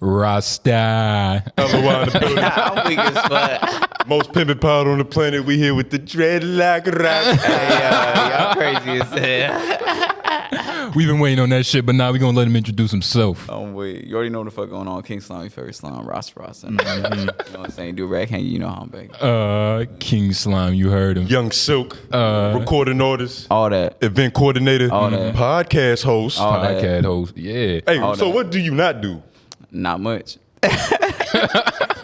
RASTAA. I'm weak as fuck. Most pimpin' pod on the planet. We here with the dreadlock rock. Hey, y'all crazy as hell. We've been waiting on that shit, but now we gonna let him introduce himself. Oh wait, you already know what the fuck going on. King Slime, favorite slime, Rasta. You know what I'm saying? Do rag hang, you know how I'm back. King Slime, you heard him. Young Silk, recording artist, All that. event coordinator, All that. podcast host. All that. Podcast host, yeah. Hey, all so that. what do you not do? Not much.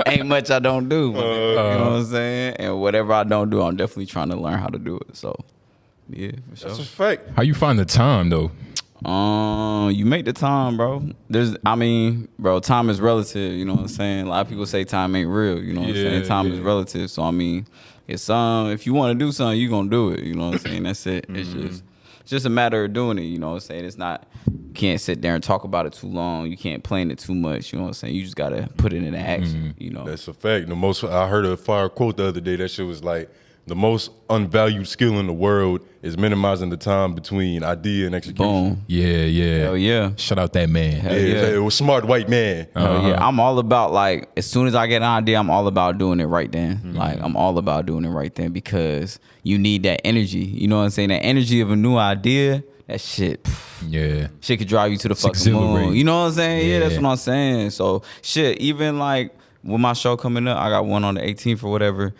Ain't much I don't do. You know what I'm saying? And whatever I don't do, I'm definitely trying to learn how to do it. So, yeah, for sure. That's a fact. How you find the time though? You make the time, bro. Bro, time is relative, you know what I'm saying? A lot of people say time ain't real, you know what I'm saying? Time is relative. So I mean, it's if you want to do something, you gonna do it, you know what I'm saying? That's it. It's just a matter of doing it, you know what I'm saying? It's not, you can't sit there and talk about it too long. You can't plan it too much, you know what I'm saying? You just gotta put it into action, you know. That's a fact. I heard a fire quote the other day. That shit was like, the most unvalued skill in the world is minimizing the time between idea and execution. Boom. Yeah. Hell yeah. Shout out that man. Hell Yeah, yeah. it was smart white man. Hell yeah. I'm all about, like, as soon as I get an idea, I'm all about doing it right then. Like, I'm all about doing it right then because you need that energy. You know what I'm saying? That energy of a new idea, that shit. Yeah. Shit could drive you to the fucking exhilarating. moon. You know what I'm saying? Yeah, that's Yeah. what I'm saying. So, shit, even like with my show coming up, I got one on the 18th or whatever.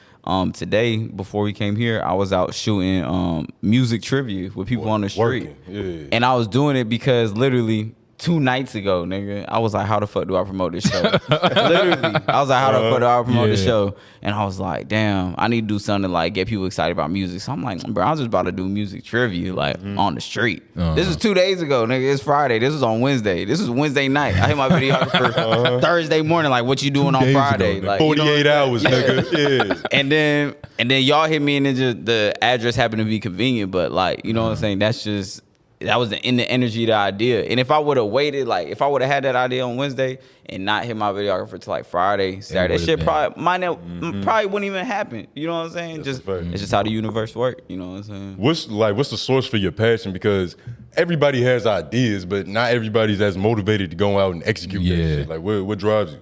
Today, before we came here, I was out shooting music trivia with people on the street. Yeah. And I was doing it because literally 2 nights ago, nigga, I was like, how the fuck do I promote this show? Literally. I was like, how the fuck do I promote this show? And I was like, damn, I need to do something to like get people excited about music. So I'm like, bro, I was just about to do music trivia like on the street. This is 2 days ago, nigga. It's Friday. This was on Wednesday. This was Wednesday night. I hit my videographer Thursday morning, like, what you doing on days Friday? ago, Like, you know 48 what I'm hours, saying? nigga. Yeah. And then y'all hit me and then just the address happened to be convenient, but like, you know what I'm saying? That was in the energy of the idea. And if I would have waited, like if I would have had that idea on Wednesday and not hit my videographer till like Friday, Saturday, that shit probably wouldn't even happen. You know what I'm saying? It's just how the universe works. You know what I'm saying? What's the source for your passion? Because everybody has ideas, but not everybody's as motivated to go out and execute that shit. Like what drives you?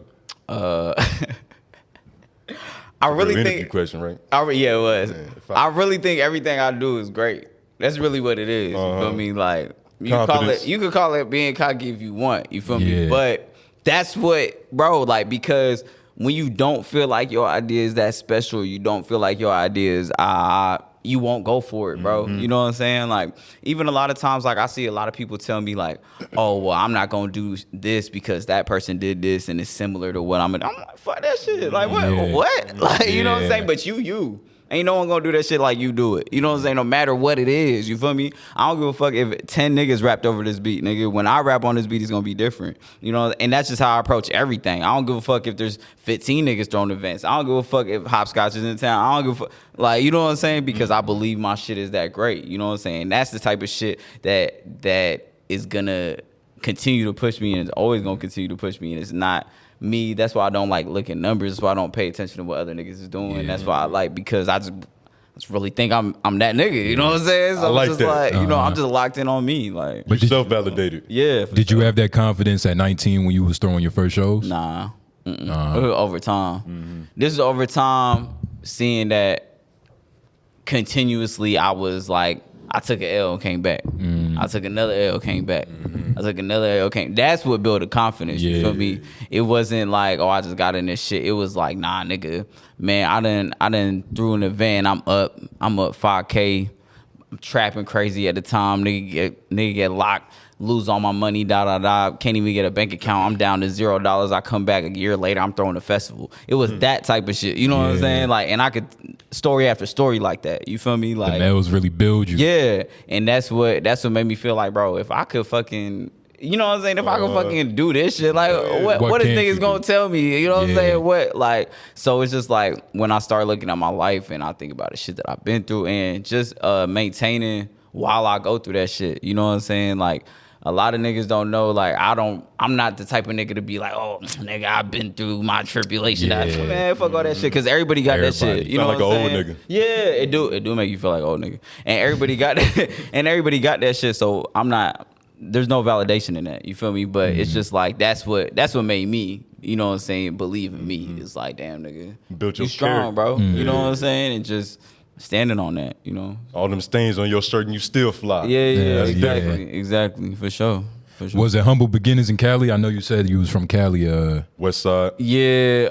I really Real think interview question, right? Yeah, it was. Yeah, I really think everything I do is great. That's really what it is. You feel me? Like you could call it being cocky if you want. You feel me? But that's what, bro. Like because when you don't feel like your idea is that special, you don't feel like your idea is you won't go for it, bro. You know what I'm saying? Like even a lot of times, like I see a lot of people tell me like, oh well, I'm not gonna do this because that person did this and it's similar to what I'm like, fuck that shit. Like what? Like you know what I'm saying? But you. Ain't no one gonna do that shit like you do it. You know what I'm saying? No matter what it is. You feel me? I don't give a fuck if 10 niggas rapped over this beat, nigga. When I rap on this beat, it's gonna be different. You know, and that's just how I approach everything. I don't give a fuck if there's 15 niggas throwing events. I don't give a fuck if Hopscotch is in town. I don't give a fuck. Like, you know what I'm saying? Because I believe my shit is that great. You know what I'm saying? That's the type of shit that is gonna continue to push me and is always gonna continue to push me. And it's not me. That's why I don't like look at numbers. That's why I don't pay attention to what other niggas is doing. That's why I like, because I just really think I'm that nigga. You know what I'm saying? So I like it's just that. like, you know, I'm just locked in on me. Like, But self-validated. yeah. Did you have that confidence at 19 when you was throwing your first shows? Nah. Over time. This is over time, seeing that continuously I was like, I took an L and came back. I took another L, came back. I took another L, came. That's what built the confidence. You feel me? It wasn't like, oh, I just got in this shit. It was like, nah, nigga, man, I done threw an event. I'm up 5K. I'm trapping crazy at the time. Nigga get locked. Lose all my money, Can't even get a bank account. I'm down to $0. I come back a year later, I'm throwing a festival. It was that type of shit. You know what I'm saying? Like, and I could story after story like that. You feel me? Like, the nails really build you. yeah. And that's what made me feel like, bro, if I could fucking, you know what I'm saying? If I could fucking do this shit, like, what is niggas gonna tell me? You know what I'm saying? What, like, so it's just like when I start looking at my life and I think about the shit that I've been through and just maintaining while I go through that shit. You know what I'm saying? Like, a lot of niggas don't know, like, I'm not the type of nigga to be like, oh, nigga, I've been through my tribulation. Man, fuck all that shit, because everybody got that shit. You know what I'm saying? Old nigga. Yeah, it do make you feel like old nigga. And everybody got that, and everybody got that shit, so I'm not there's no validation in that. You feel me? But it's just like that's what made me, you know what I'm saying, believe in me. It's like, damn, nigga, Built your you strong, bro. You know what I'm saying? And just standing on that, you know. All them stains on your shirt and you still fly. Yeah, exactly, for sure. Was it humble beginnings in Cali? I know you said you was from Cali. West Side. Yeah,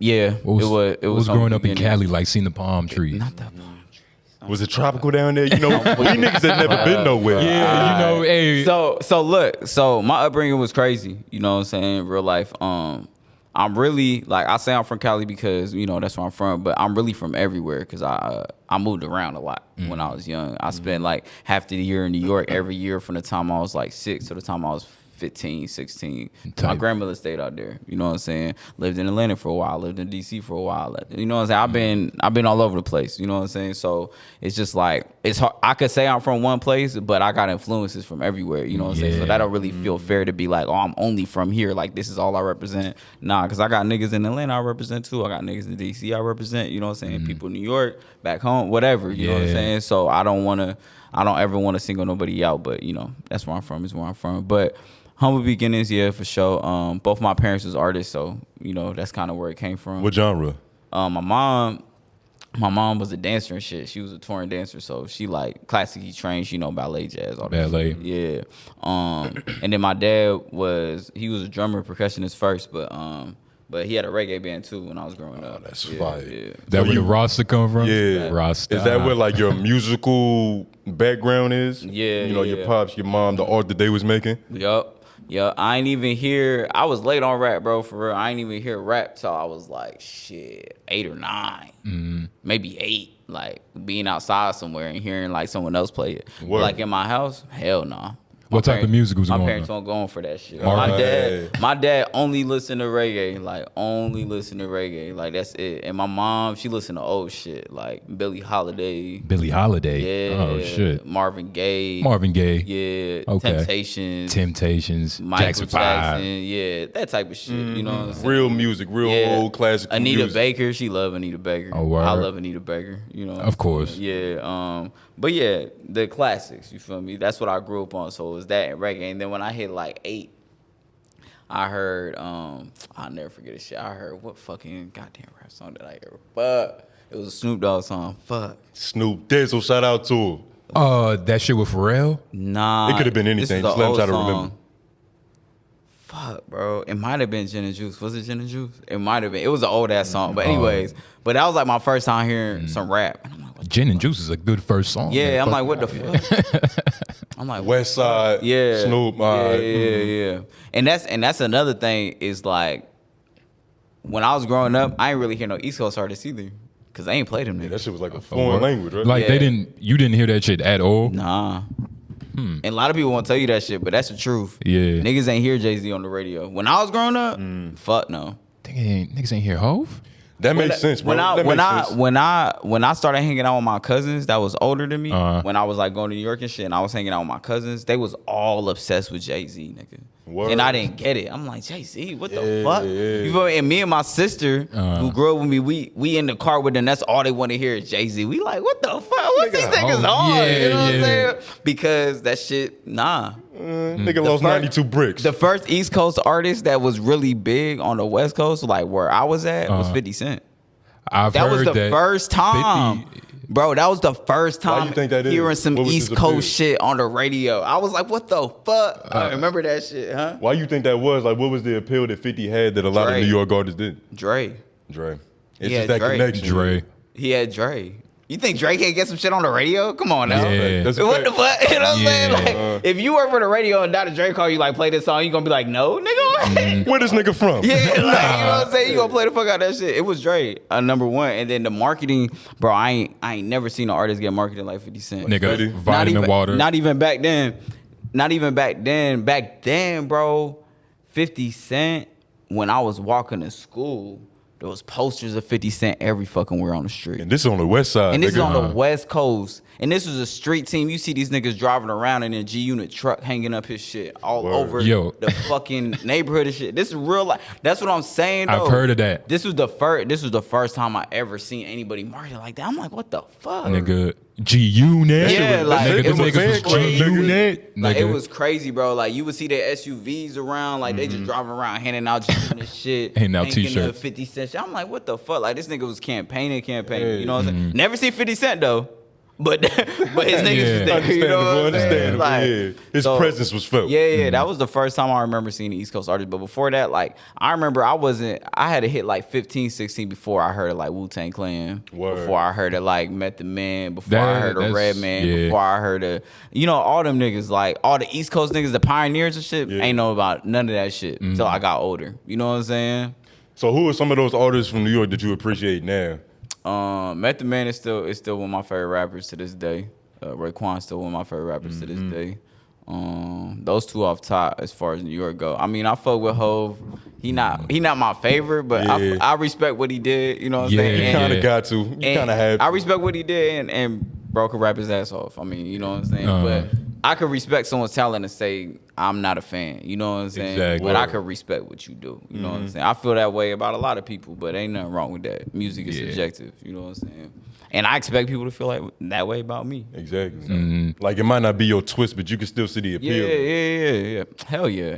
yeah. What was growing up in Cali like? Seeing the palm trees. Not that palm trees. Was it tropical down there? You know, we niggas had never been nowhere. Yeah, you know, hey. So look, so my upbringing was crazy. You know what I'm saying? Real life. I'm really, like, I say I'm from Cali because, you know, that's where I'm from, but I'm really from everywhere because I moved around a lot when I was young. I spent like half the year in New York every year from the time I was like 6 to the time I was 15, 16. My grandmother stayed out there. You know what I'm saying? Lived in Atlanta for a while, lived in DC for a while. You know what I'm saying? I've been all over the place. You know what I'm saying? So it's just like, it's hard. I could say I'm from one place, but I got influences from everywhere. You know what I'm saying? So that don't really feel fair to be like, oh, I'm only from here. Like, this is all I represent. Nah, because I got niggas in Atlanta I represent too. I got niggas in DC I represent. You know what I'm saying? People in New York, back home, whatever. You know what I'm saying? So I don't ever want to single nobody out, but, you know, that's where I'm from, is where I'm from. But humble beginnings, yeah, for sure. Both my parents was artists, so, you know, that's kind of where it came from. What genre? My mom was a dancer and shit. She was a touring dancer, so she like classically trained, you know, ballet, jazz, all that. Ballet. Shit. Yeah. And then my dad he was a drummer, percussionist first, but he had a reggae band too when I was growing up. That's fire. Yeah. That where the RASTAA come from? Yeah. RASTAA. Is that where like your musical background is? Yeah. You know, your pops, your mom, the art that they was making? Yup. Yeah, I ain't even hear. I was late on rap, bro. For real, I ain't even hear rap till I was like 8 or 9, maybe 8. Like being outside somewhere and hearing like someone else play it. Like in my house, hell no. Nah. What type of music was going on? My parents won't go on for that shit. Right. My dad only listened to reggae. Like, only listened to reggae. Like, that's it. And my mom, she listened to old shit. Like, Billie Holiday. Billie Holiday? Yeah. Oh, shit. Marvin Gaye. Yeah. Okay. Temptations. Michael Jackson. Yeah. That type of shit. You know what I'm saying? Real music. Real old classic Anita music. Baker. She love Anita Baker. Oh, word. I love Anita Baker. You know. Of course. Yeah. But yeah, the classics, you feel me? That's what I grew up on. So it was that and reggae. And then when I hit like 8, I heard, I'll never forget this shit. I heard what fucking goddamn rap song did I hear? Fuck. It was a Snoop Dogg song. Fuck. Snoop Dizzle, shout out to him. That shit with Pharrell? Nah. It could have been anything. Just let him try to remember. Fuck, bro. It might have been Gin and Juice. Was it Gin and Juice? It might have been. It was an old ass song. But anyways, but that was like my first time hearing some rap. And I'm like, Gin and Juice is a good first song. Yeah, I'm like, what the fuck? I'm like, West Side, Snoop. Yeah. And that's another thing is like, when I was growing up, I ain't really hear no East Coast artists either, cause they ain't played them. Yeah, that shit was like a foreign language, right? Like you didn't hear that shit at all? Nah. And a lot of people won't tell you that shit, but that's the truth. Yeah. Niggas ain't hear JayZ on the radio. When I was growing up, fuck no. Niggas ain't hear Hove? That makes sense, bro. When I started hanging out with my cousins that was older than me, when I was like going to New York and shit, and I was hanging out with my cousins, they was all obsessed with JayZ, nigga. Word. And I didn't get it. I'm like, JayZ, what the fuck? You feel me? And me and my sister, who grew up with me, we in the car with them. That's all they want to hear is JayZ. We like, what the fuck? What's these niggas on? You know what I'm saying? Because that shit, nah. Nigga lost 92 bricks. The first East Coast artist that was really big on the West Coast, like where I was at, was 50 Cent. That was the first time. Bro, that was the first time hearing some East Coast shit on the radio. I was like, what the fuck? I remember that shit, huh? Why you think that was? Like, what was the appeal that 50 had that a lot of New York artists did? Dre. It's just that connection. Dre. He had Dre. You think Dre can't get some shit on the radio? Come on now. Yeah. What the fuck? You know what I'm saying? Like, if you work for the radio and Dr. Dre call you, like, play this song, you gonna be like, no, nigga. Where this nigga from? Yeah, like, you know what I'm saying? You gonna play the fuck out of that shit. It was Dre, number one. And then the marketing, bro, I ain't never seen an artist get marketed like 50 Cent. Nigga, vitamin water. Not even back then. Back then, bro, 50 Cent, when I was walking to school, there was posters of 50 Cent every fucking where on the street. And this is on the West Side. And this is on the West Coast. And this was a street team. You see these niggas driving around in a G-Unit truck hanging up his shit all over the fucking neighborhood and shit. This is real life. That's what I'm saying, though. I've heard of that. This was the first time I ever seen anybody marketing like that. I'm like, what the fuck? Nigga, G-Unit. Yeah, like nigga, it them was niggas was crazy. G-Unit. Like, nigga. it was crazy, bro. Like, you would see the SUVs around, like they just driving around handing out G-Unit shit, Handing out thanking t-shirts. the 50 Cent shit. I'm like, what the fuck? Like, this nigga was campaigning. Hey. You know what I'm saying? Never see 50 Cent though. But his niggas was there. Understandable, You know what I'm saying? understandable. Like, Yeah. His presence was felt. Yeah, that was the first time I remember seeing the East Coast artists. But before that, like, I remember I had to hit like 15, 16 before I heard of like Wu-Tang Clan. Word. Before I heard of like Method Man. Before I heard of Redman. yeah. Before I heard of, all them niggas, like all the East Coast niggas, the pioneers and shit, ain't know about none of that shit until I got older. You know what I'm saying? So who are some of those artists from New York that you appreciate now? Method Man is still one of my favorite rappers to this day. Raekwon's still one of my favorite rappers to this day. Those two off top as far as New York go. I mean, I fuck with Hov. He not my favorite, but I respect what he did. You know what I'm saying? You kind of got to. You kind of have to. I respect what he did, and bro could rap his ass off. I mean, you know what I'm saying? But I could respect someone's talent and say I'm not a fan. You know what I'm saying? Exactly. But I could respect what you do. You know what I'm saying? I feel that way about a lot of people, but ain't nothing wrong with that. Music is subjective. You know what I'm saying? And I expect people to feel like that way about me. Exactly. Like, it might not be your twist, but you can still see the appeal. Yeah. Hell yeah.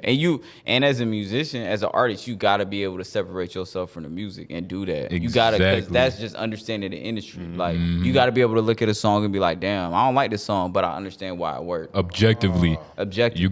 And as a musician, as an artist, you gotta be able to separate yourself from the music and do that. You gotta, because that's just understanding the industry. Like, you gotta be able to look at a song and be like, damn, I don't like this song, but I understand why it worked. Objectively. Objectively. You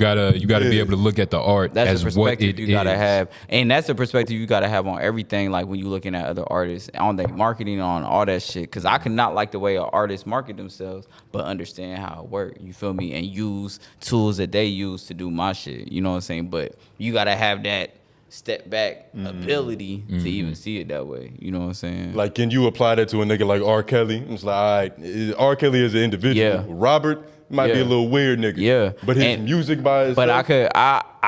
gotta be able to look at the art That's as a what perspective it you gotta is. have, and that's a perspective you gotta have on everything. Like when you looking at other artists, on their marketing, on all that shit. Because I could not like the way artists market themselves, but understand how it works. You feel me? And use tools that they use to do my shit. You know what I'm saying? But you gotta have that step back ability to even see it that way. You know what I'm saying? Like, can you apply that to a nigga like R. Kelly? It's like, all right, R. Kelly is an individual. Yeah. Robert might be a little weird nigga. Yeah. But his music by itself. But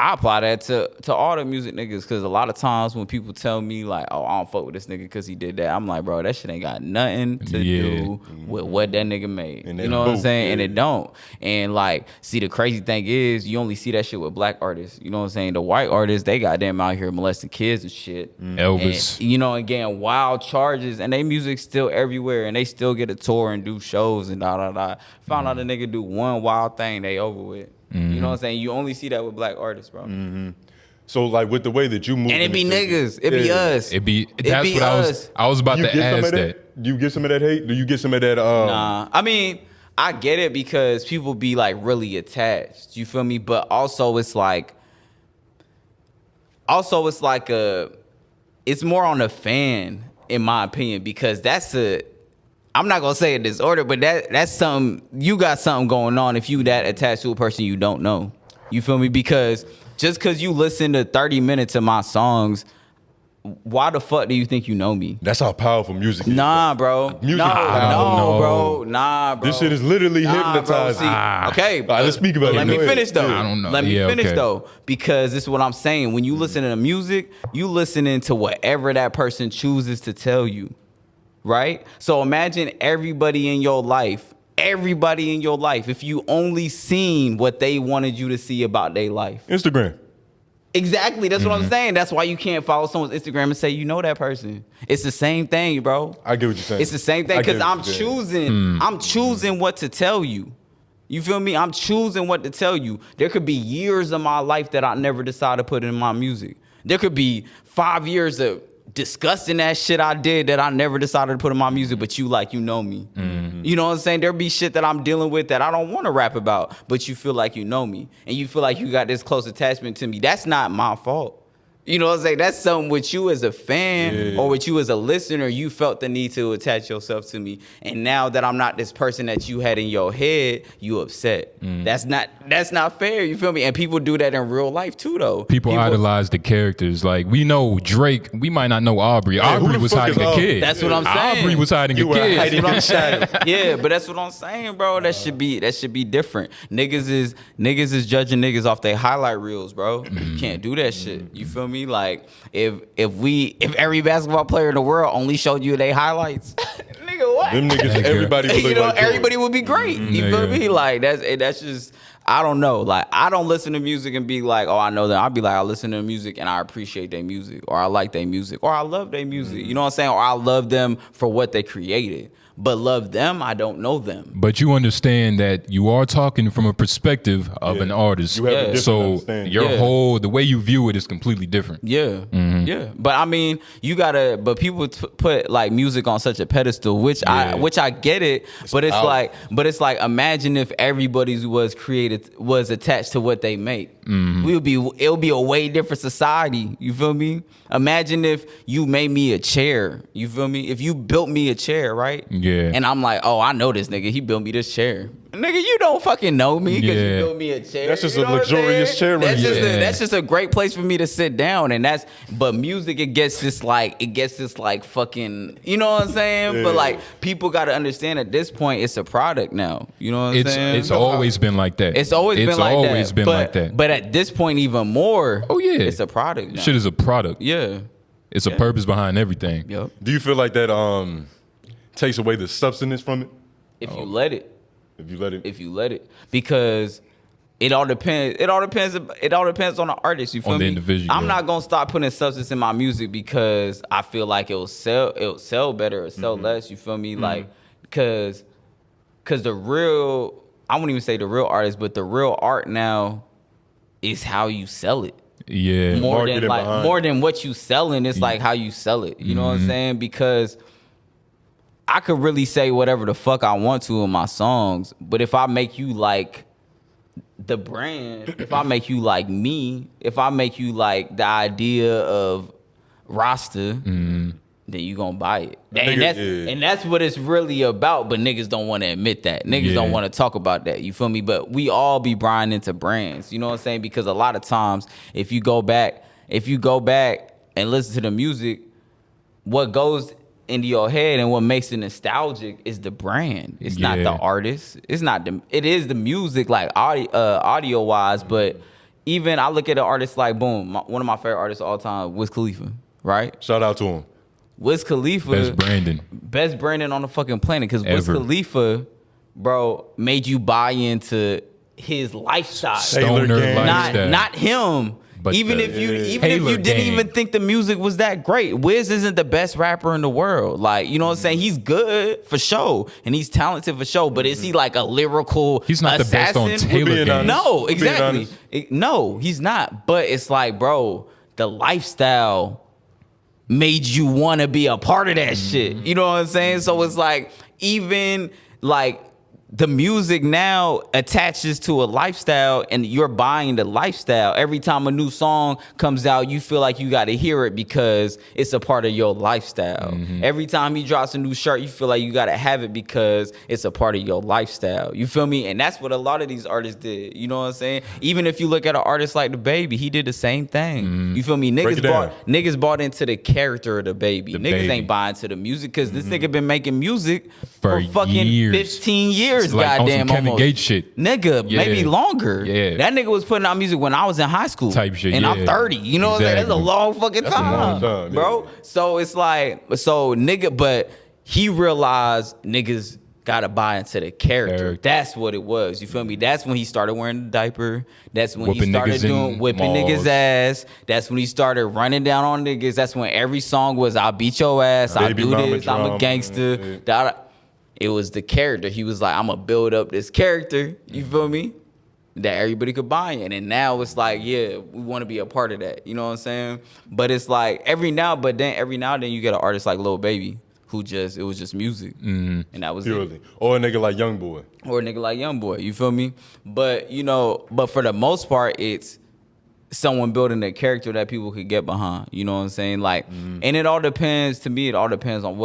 I apply that to all the music niggas, because a lot of times when people tell me like, oh, I don't fuck with this nigga because he did that, I'm like, bro, that shit ain't got nothing to do with what that nigga made. And you know what I'm saying? Yeah. And it don't. And like, see, the crazy thing is you only see that shit with black artists. You know what I'm saying? The white artists, they goddamn out here molesting kids and shit. Elvis. And, and getting wild charges, and they music still everywhere, and they still get a tour and do shows and da. Found out a nigga do one wild thing, they over with. You know what I'm saying? You only see that with black artists, bro. So, like, with the way that you move, And it be niggas. It be us. That's what I was about to ask that. Do you get some of that hate? Do you get some of that? Nah. I mean, I get it because people be like really attached. You feel me? But also it's like it's more on the fan, in my opinion, because I'm not gonna say a disorder, but that's something, you got something going on if you that attached to a person you don't know. You feel me? Because just because you listen to 30 minutes of my songs, why the fuck do you think you know me? That's how powerful music is. Nah, bro. Music Nah, bro. This shit is literally hypnotizing. Okay, All right, let's speak about it. Let me Go ahead. finish though. I don't know. Let me finish okay. though, because this is what I'm saying. When you listen to music, you listening to whatever that person chooses to tell you, right? So imagine everybody in your life, if you only seen what they wanted you to see about their life. Instagram. Exactly. That's what I'm saying. That's why you can't follow someone's Instagram and say you know that person. It's the same thing, bro. I get what you're saying. It's the same thing, because I'm choosing what to tell you. You feel me? I'm choosing what to tell you. There could be years of my life that I never decided to put in my music. There could be 5 years of disgusting that shit I did that I never decided to put in my music, but you know me. You know what I'm saying? There be shit that I'm dealing with that I don't want to rap about, but you feel like you know me, and you feel like you got this close attachment to me. That's not my fault. You know what I'm saying? That's something with you as a fan or with you as a listener, you felt the need to attach yourself to me. And now that I'm not this person that you had in your head, you upset. That's not fair, you feel me? And people do that in real life too, though. People idolize the characters. Like, we know Drake, we might not know Aubrey. Aubrey was hiding a kid. That's what I'm saying. Aubrey was hiding a kid. That's what I'm saying. Yeah, but that's what I'm saying, bro. That should be different. Niggas is judging niggas off their highlight reels, bro. You can't do that shit. You feel me? Like, if every basketball player in the world only showed you their highlights, nigga, what? Them niggas, everybody would look like everybody would be great. You feel me? Like, that's just, I don't know. Like, I don't listen to music and be like, oh, I know them. I'll be like, I listen to music and I appreciate their music, or I like their music, or I love their music. You know what I'm saying? Or I love them for what they created. But love them, I don't know them. But you understand that you are talking from a perspective of an artist. You have a different so understanding. your the way you view it is completely different. Yeah, yeah. But I mean, you gotta. But people put like music on such a pedestal, which I get it. But it's like, imagine if everybody was attached to what they make. It'll be a way different society. You feel me? Imagine if you made me a chair. You feel me? If you built me a chair, right? Yeah. And I'm like, oh, I know this nigga. He built me this chair. Nigga, you don't fucking know me because you built me a chair. That's just a luxurious chair. That's just a great place for me to sit down. And but music, it gets this like fucking, you know what I'm saying? Yeah. But like, people got to understand at this point, it's a product now. You know what I'm saying? It's always been like that. It's always been like that. But at this point, even more. Oh yeah, it's a product now. Shit is a product. Yeah, it's a purpose behind everything. Yep. Do you feel like that takes away the substance from it? If you let it. If you let it. Because it all depends. It all depends on the artist. You feel me? The individual. I'm not gonna start putting substance in my music because I feel like it'll sell better or sell less. You feel me? Like, cause the real, I wouldn't even say the real artist, but the real art now is how you sell it. Yeah. More than what you selling, it's like how you sell it. You know what I'm saying? Because I could really say whatever the fuck I want to in my songs, but if I make you like the brand, if I make you like me, if I make you like the idea of RASTAA, then you gonna buy it. And that's what it's really about, but niggas don't want to admit that. Niggas don't want to talk about that. You feel me? But we all be buying into brands. You know what I'm saying? Because a lot of times, if you go back and listen to the music, what goes into your head and what makes it nostalgic is the brand. It's not the artist. It is the music, like audio wise. But even I look at an artist like one of my favorite artists of all time, Wiz Khalifa. Right? Shout out to him. Wiz Khalifa, best branding on the fucking planet. Because Wiz Khalifa, bro, made you buy into his lifestyle. Stoner lifestyle. Not him. But even if you didn't even think the music was that great, Wiz isn't the best rapper in the world. Like, you know what I'm saying? He's good for show and he's talented for show, but is he like a lyrical He's not assassin? the best on Taylor Gang. No, exactly. No, he's not. But it's like, bro, the lifestyle made you want to be a part of that shit. You know what I'm saying? So it's like, even like the music now attaches to a lifestyle and you're buying the lifestyle. Every time a new song comes out, you feel like you got to hear it because it's a part of your lifestyle. Every time he drops a new shirt, you feel like you got to have it because it's a part of your lifestyle. You feel me? And that's what a lot of these artists did. You know what I'm saying? Even if you look at an artist like the Baby, he did the same thing. You feel me? Niggas bought into the character of the Baby. Niggas ain't buying to the music because this nigga been making music for fucking years. 15 years. Like goddamn, Kevin Gates shit, nigga, maybe longer. Yeah, that nigga was putting out music when I was in high school, type shit, and I'm 30. You know, that's a long fucking time, bro. Yeah. So it's like, nigga, but he realized niggas gotta buy into the character. That's what it was. You feel me? That's when he started wearing the diaper. That's when he started whipping niggas' ass. That's when he started running down on niggas. That's when every song was, "I'll beat your ass. I'll do this. I'm a gangster." It was the character. He was like, I'm going to build up this character, you feel me, that everybody could buy in. And now it's like, yeah, we want to be a part of that. You know what I'm saying? But it's like every now and then you get an artist like Lil Baby who it was just music. And that was it. Or a nigga like Youngboy. You feel me? But, but for the most part, it's someone building a character that people could get behind. You know what I'm saying? Like, and it all depends on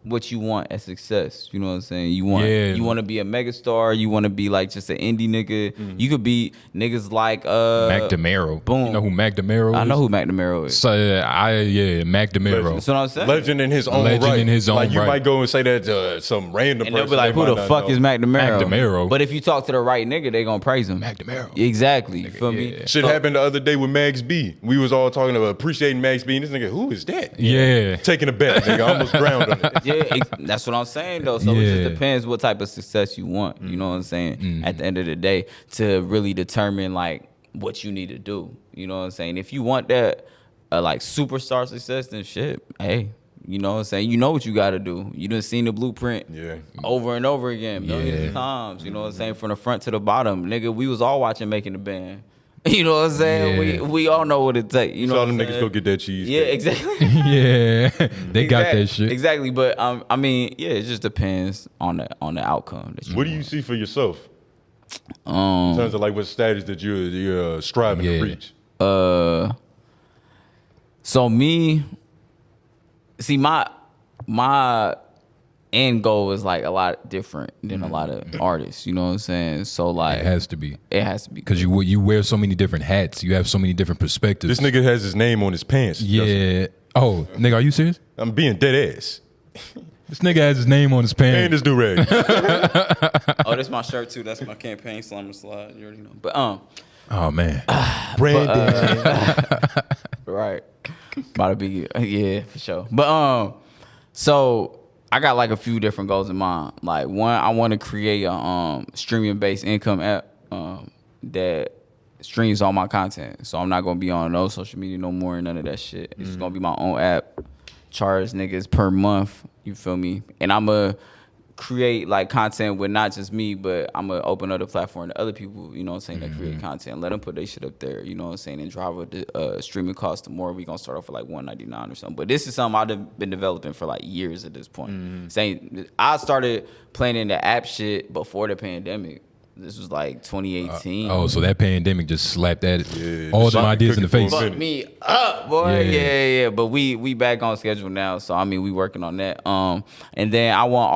what you want as success. You know what I'm saying? You want to be a megastar, you want to be like just an indie nigga. You could be niggas like Mac DeMero. Boom. You know who Mac DeMero is? I know who Mac DeMero is. So Mac DeMero. That's what I'm saying. Legend in his own right. You might go and say that some random person. And they'll be like, who the fuck is Mac DeMero? Mac DeMero. But if you talk to the right nigga, they gonna praise him. Mac DeMero. Exactly. You feel me? Shit happened the other day with Max B. We was all talking about appreciating Max B, and this nigga, who is that? Yeah. Taking a bet, nigga. I almost drowned on it. Yeah, that's what I'm saying though. So it just depends what type of success you want. You know what I'm saying? At the end of the day, to really determine like what you need to do. You know what I'm saying? If you want that like superstar success, then shit, hey. You know what I'm saying? You know what you got to do. You done seen the blueprint over and over again, millions of times. You know what I'm saying? From the front to the bottom. Nigga, we was all watching Making the Band. You know what I'm saying? We all know what it takes. You know what I'm saying? Niggas go get that cheese. Yeah, exactly. They got that shit. Exactly, but I mean, yeah, it just depends on the outcome. That what do you see for yourself? In terms of like what status that you're striving to reach? So me... See, my end goal is like a lot different than a lot of artists. You know what I'm saying? So like, it has to be. It has to be because you wear so many different hats. You have so many different perspectives. This nigga has his name on his pants. Yeah. Oh, nigga, are you serious? I'm being dead ass. This nigga has his name on his pants. And this do-rag. Oh, that's my shirt too. That's my campaign Slammer Slide. You already know. But oh man. Brandon. Right. About to be for sure. But so I got like a few different goals in mind. Like one, I want to create a streaming based income app that streams all my content. So I'm not gonna be on no social media no more, none of that shit. It's just gonna be my own app. Charge niggas per month. You feel me? And I'ma create like content with not just me, but I'm gonna open up the platform to other people, you know what I'm saying, that create content. Let them put their shit up there, you know what I'm saying, and drive up the streaming cost to more. We gonna start off with like $199 or something. But this is something I've been developing for like years at this point. Saying I started playing in the app shit before the pandemic. This was like 2018. So that pandemic just slapped that all them ideas in the face. Fuck me up, boy. Yeah. But we back on schedule now, so I mean we working on that. And then I want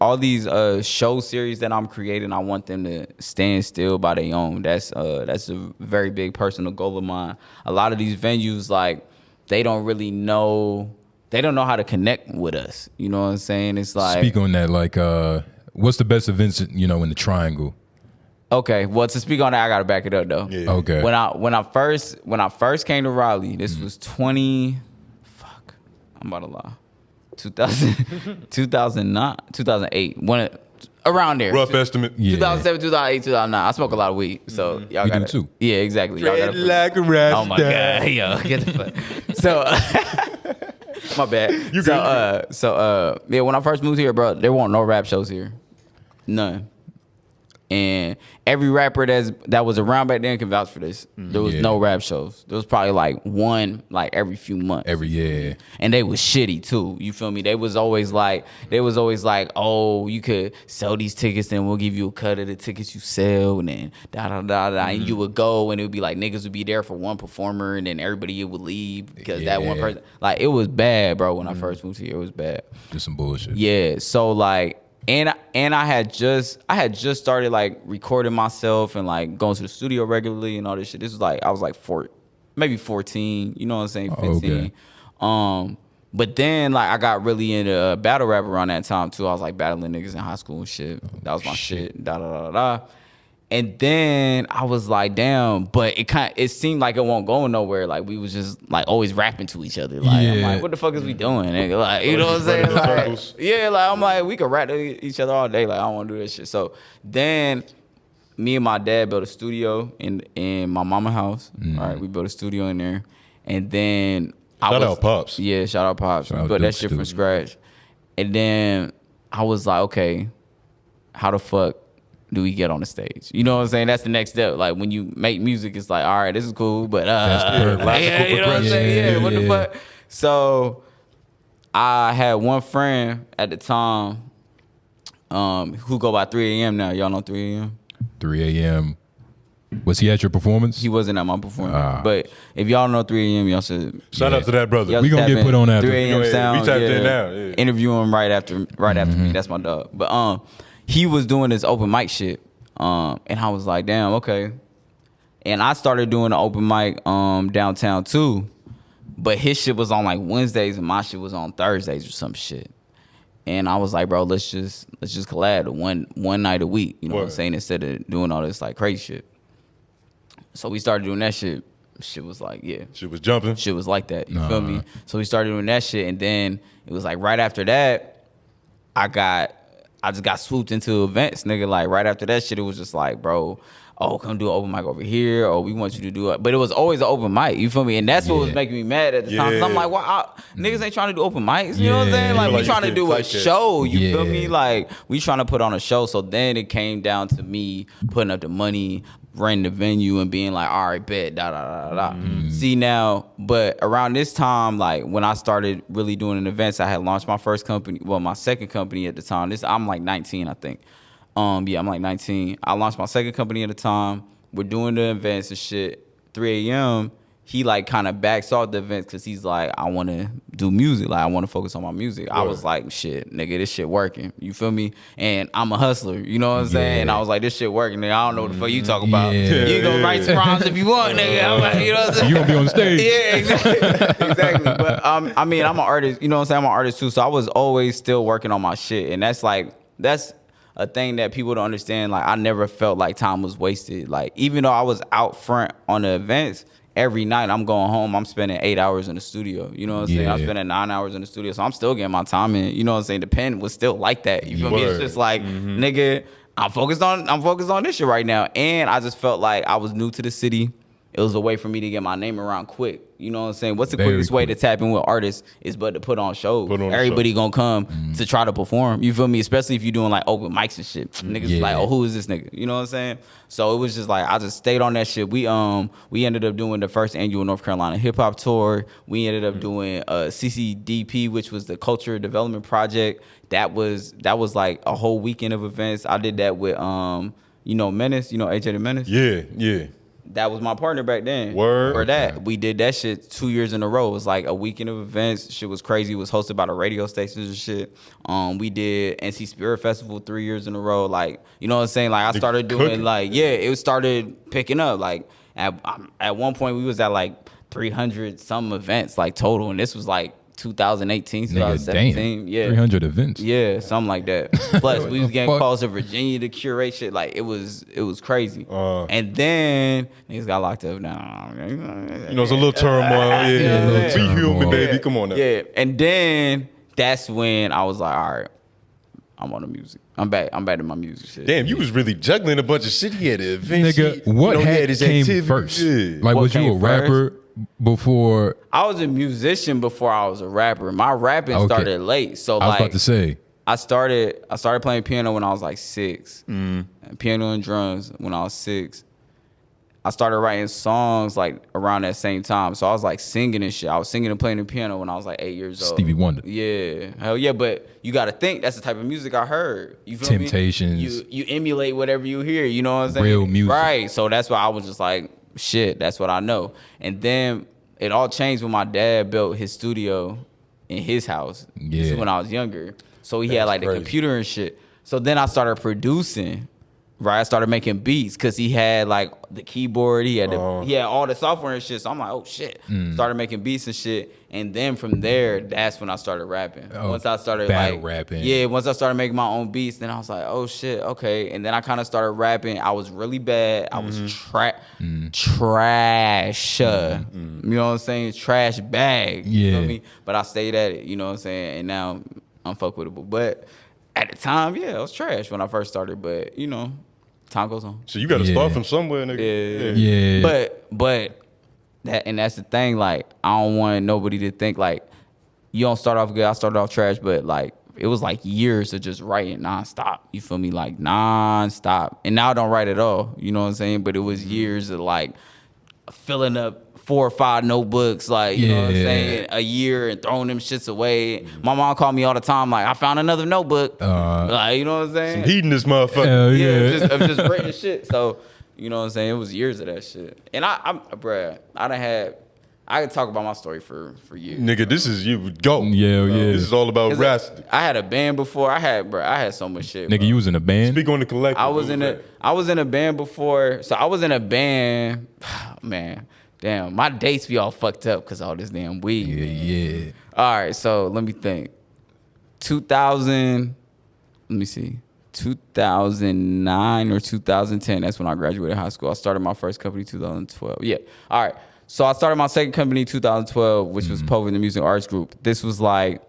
all these show series that I'm creating. I want them to stand still by their own. That's a very big personal goal of mine. A lot of these venues, like, they don't really know. They don't know how to connect with us. You know what I'm saying? It's like, speak on that. Like, what's the best events in the Triangle? Okay, well, to speak on that, I gotta back it up though. Yeah. Okay. When I first came to Raleigh, this was 20. Fuck, I'm about to lie. 2009, 2008. Around there. Rough estimate. 2007, 2008, 2009. I smoke a lot of weed, so y'all got too. Yeah, exactly. Y'all got like a rasta. Oh my god, yo, get the fuck. So, my bad. You good? So, when I first moved here, bro, there weren't no rap shows here, none. And every rapper that was around back then can vouch for this. There was no rap shows. There was probably like one like every few months. And they was shitty too. You feel me? They was always like, oh, you could sell these tickets and we'll give you a cut of the tickets you sell, and then and you would go and it would be like niggas would be there for one performer and then everybody would leave because that one person. Like, it was bad, bro. When I first moved here, it was bad. Just some bullshit. Yeah. So like. And I had just started like recording myself and like going to the studio regularly and all this shit. This was like I was like maybe 14, you know what I'm saying, 15. Okay. But then like I got really into battle rap around that time too. I was like battling niggas in high school and shit. That was my shit. And then I was like, damn, but it seemed like it won't go nowhere. Like we was just like always rapping to each other. Like I'm like, what the fuck is we doing, nigga? Like, you know what I'm saying? Like, I'm like, we could rap to each other all day. Like, I don't want to do that shit. So then me and my dad built a studio in my mama's house. Right, we built a studio in there, and then shout out Pops. Yeah, shout out Pops. We built that shit from scratch, and then I was like, okay, how the fuck do we get on the stage? You know what I'm saying? That's the next step. Like, when you make music, it's like, all right, this is cool, but you know what I'm saying? Yeah, what the fuck? So I had one friend at the time who go by 3 a.m. now. Y'all know 3 a.m.? 3 a.m. Was he at your performance? He wasn't at my performance. But if y'all know 3 a.m., y'all should shout out to that brother. We gonna get put on after 3 a.m. sound. We tapped in now. Yeah. Interview him right after me. That's my dog. But he was doing this open mic shit. And I was like, damn, okay. And I started doing the open mic downtown too. But his shit was on like Wednesdays and my shit was on Thursdays or some shit. And I was like, bro, let's just collab one night a week. You know what I'm saying? Instead of doing all this like crazy shit. So we started doing that shit. Shit was like, shit was jumping. Shit was like that. You feel me? So we started doing that shit, and then it was like right after that, I just got swooped into events, nigga. Like right after that shit, it was just like, bro, oh, come do an open mic over here, or we want you to do it. But it was always an open mic, you feel me? And that's what was making me mad at the time. Cause I'm like, well, niggas ain't trying to do open mics, you know what I'm saying? Like we trying to do a show, you feel me? Like we trying to put on a show. So then it came down to me putting up the money, renting the venue, and being like, all right, bet, See now, but around this time, like when I started really doing events, I had launched my first company, well, my second company at the time. I'm like 19, I think. I'm like 19. I launched my second company at the time. We're doing the events and shit. 3 a.m. He like kind of backs off the events because he's like, I want to do music. Like I want to focus on my music. I was like, shit, nigga, this shit working. You feel me? And I'm a hustler. You know what I'm saying? And I was like, this shit working. Nigga, I don't know what the fuck you talk about. You go write prompts if you want, nigga. I'm like, you know what I'm saying? You gonna be on stage? Yeah, exactly. But I mean, I'm an artist. You know what I'm saying? I'm an artist too. So I was always still working on my shit, and that's a thing that people don't understand. Like I never felt like time was wasted. Like even though I was out front on the events, every night I'm going home, I'm spending 8 hours in the studio. You know what I'm saying? I'm spending 9 hours in the studio. So I'm still getting my time in. You know what I'm saying? The pen was still like that. You feel me? It's just like, nigga, I'm focused on this shit right now. And I just felt like I was new to the city. It was a way for me to get my name around quick. You know what I'm saying? What's the quickest way to tap in with artists is but to put on shows. Everybody gonna come to try to perform. You feel me? Especially if you're doing like open mics and shit. Niggas is like, oh, who is this nigga? You know what I'm saying? So it was just like I just stayed on that shit. We ended up doing the first annual North Carolina hip hop tour. We ended up doing CCDP, which was the Culture Development Project. That was like a whole weekend of events. I did that with Menace, AJ the Menace. Yeah. That was my partner back then. Word. For that. We did that shit 2 years in a row. It was like a weekend of events. Shit was crazy. It was hosted by the radio stations and shit. We did NC Spirit Festival 3 years in a row. Like, you know what I'm saying? Like, I started doing, it started picking up. Like, at one point, we was at like 300 some events, like, total. And this was like 2018, 2017. Damn. Yeah. 300 events. Yeah, something like that. Plus, we was getting calls to Virginia to curate shit. Like, it was crazy. And then niggas got locked up now. It's a little turmoil. Be human, baby. Come on now. Yeah. And then that's when I was like, all right, I'm on the music. I'm back to my music shit. Damn, you was really juggling a bunch of shit. He had events. Nigga, what came first? Like, was you a rapper before? I was a musician before I was a rapper. My rapping started late. So I was about to say. I started playing piano when I was like 6. Piano and drums when I was 6. I started writing songs like around that same time. So I was like singing and shit. I was singing and playing the piano when I was like 8 years old. Stevie Wonder. Yeah. Hell yeah. But you got to think that's the type of music I heard. You feel Temptations. me? You emulate whatever you hear. You know what I'm saying? Real music. Right. So that's why I was just like, shit, that's what I know. And then it all changed when my dad built his studio in his house. Yeah. This is when I was younger. So he had like the computer and shit. So then I started producing. Right, I started making beats because he had like the keyboard, he had all the software and shit. So I'm like, oh shit. Started making beats and shit, and then from there, that's when I started rapping. Once I started rapping. Yeah. Once I started making my own beats, then I was like, oh shit, okay. And then I kind of started rapping. I was really bad. I was trash. You know what I'm saying? Trash bag. You know what I mean? But I stayed at it. You know what I'm saying? And now I'm fuckwittable. But at the time, I was trash when I first started. But time goes on. So you got to start from somewhere, nigga. Yeah. But that's the thing. Like, I don't want nobody to think like you don't start off good. I started off trash, but like it was like years of just writing nonstop. You feel me? Like nonstop. And now I don't write at all. You know what I'm saying? But it was years of like filling up 4 or 5 notebooks, like, you know what I'm saying, a year and throwing them shits away. My mom called me all the time, like, I found another notebook. Like, you know what I'm saying? Some heathen this motherfucker. Just written shit. So, you know what I'm saying? It was years of that shit. And I could talk about my story for years. Nigga, this is you. Go. Yeah. This is all about RASTAA. I had a band before. I had so much shit. Nigga, you was in a band? Speak on the collective. I was in a band before. So I was in a band, man. Damn, my dates be all fucked up because all this damn weed. Yeah. All right, so let me think. 2009 or 2010, that's when I graduated high school. I started my first company 2012. Yeah. All right. So I started my second company 2012, which was Poven the Music Arts Group. This was like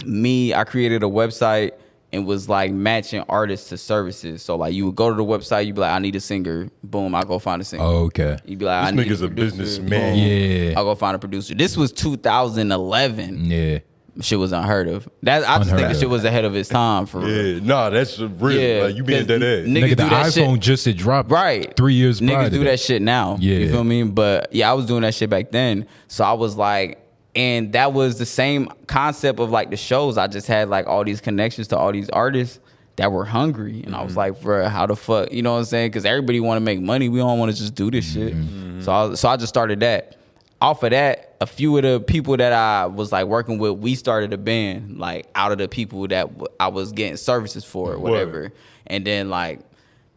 me. I created a website and was like matching artists to services. So like you would go to the website, you'd be like, I need a singer. Boom, I'll go find a singer. Oh, okay. You'd be like, This I need nigga's a businessman. Yeah. I'll go find a producer. This was 2011. Yeah. Shit was unheard of. I just think the shit was ahead of its time for real. Yeah, nah, that's real. Yeah, Like, you being dead ass. Nigga, the do that iPhone shit. just had dropped Right. 3 years prior Niggas do that shit now. Yeah. You feel me? But yeah, I was doing that shit back then. So I was like, and that was the same concept of like the shows. I just had like all these connections to all these artists that were hungry. And I was like, bro, how the fuck? You know what I'm saying? Because everybody want to make money. We don't want to just do this shit. So I just started that. Off of that, a few of the people that I was like working with, we started a band like out of the people that I was getting services for or whatever. Word. And then like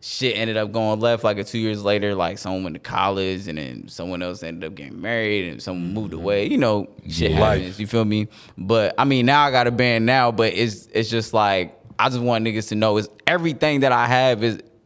shit ended up going left like 2 years later. Like someone went to college and then someone else ended up getting married and someone moved away. You know, shit happens. You feel me? But I mean, now I got a band now, but it's just like I just want niggas to know is everything that I have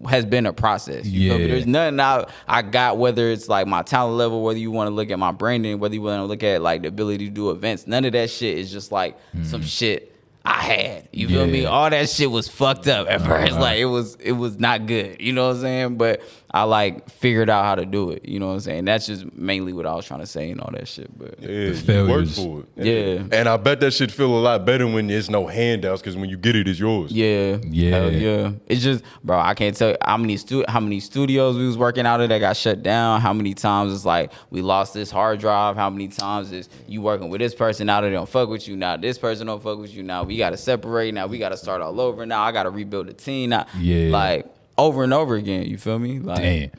has been a process. You feel me? There's nothing I got, whether it's like my talent level, whether you want to look at my branding, whether you want to look at like the ability to do events. None of that shit is just like some shit I had. You feel me? All that shit was fucked up at first. Like it was not good. You know what I'm saying? But I like figured out how to do it. You know what I'm saying? That's just mainly what I was trying to say and all that shit. But yeah, you work for it. Yeah. And I bet that shit feel a lot better when there's no handouts, because when you get it, it's yours. Yeah. Hell yeah. It's just, bro, I can't tell you how many studios we was working out of that got shut down. How many times it's like we lost this hard drive. How many times is you working with this person, now they don't fuck with you. Now this person don't fuck with you. Now we got to separate. Now we got to start all over. Now I got to rebuild the team. Now, like over and over again. You feel me? Like, damn.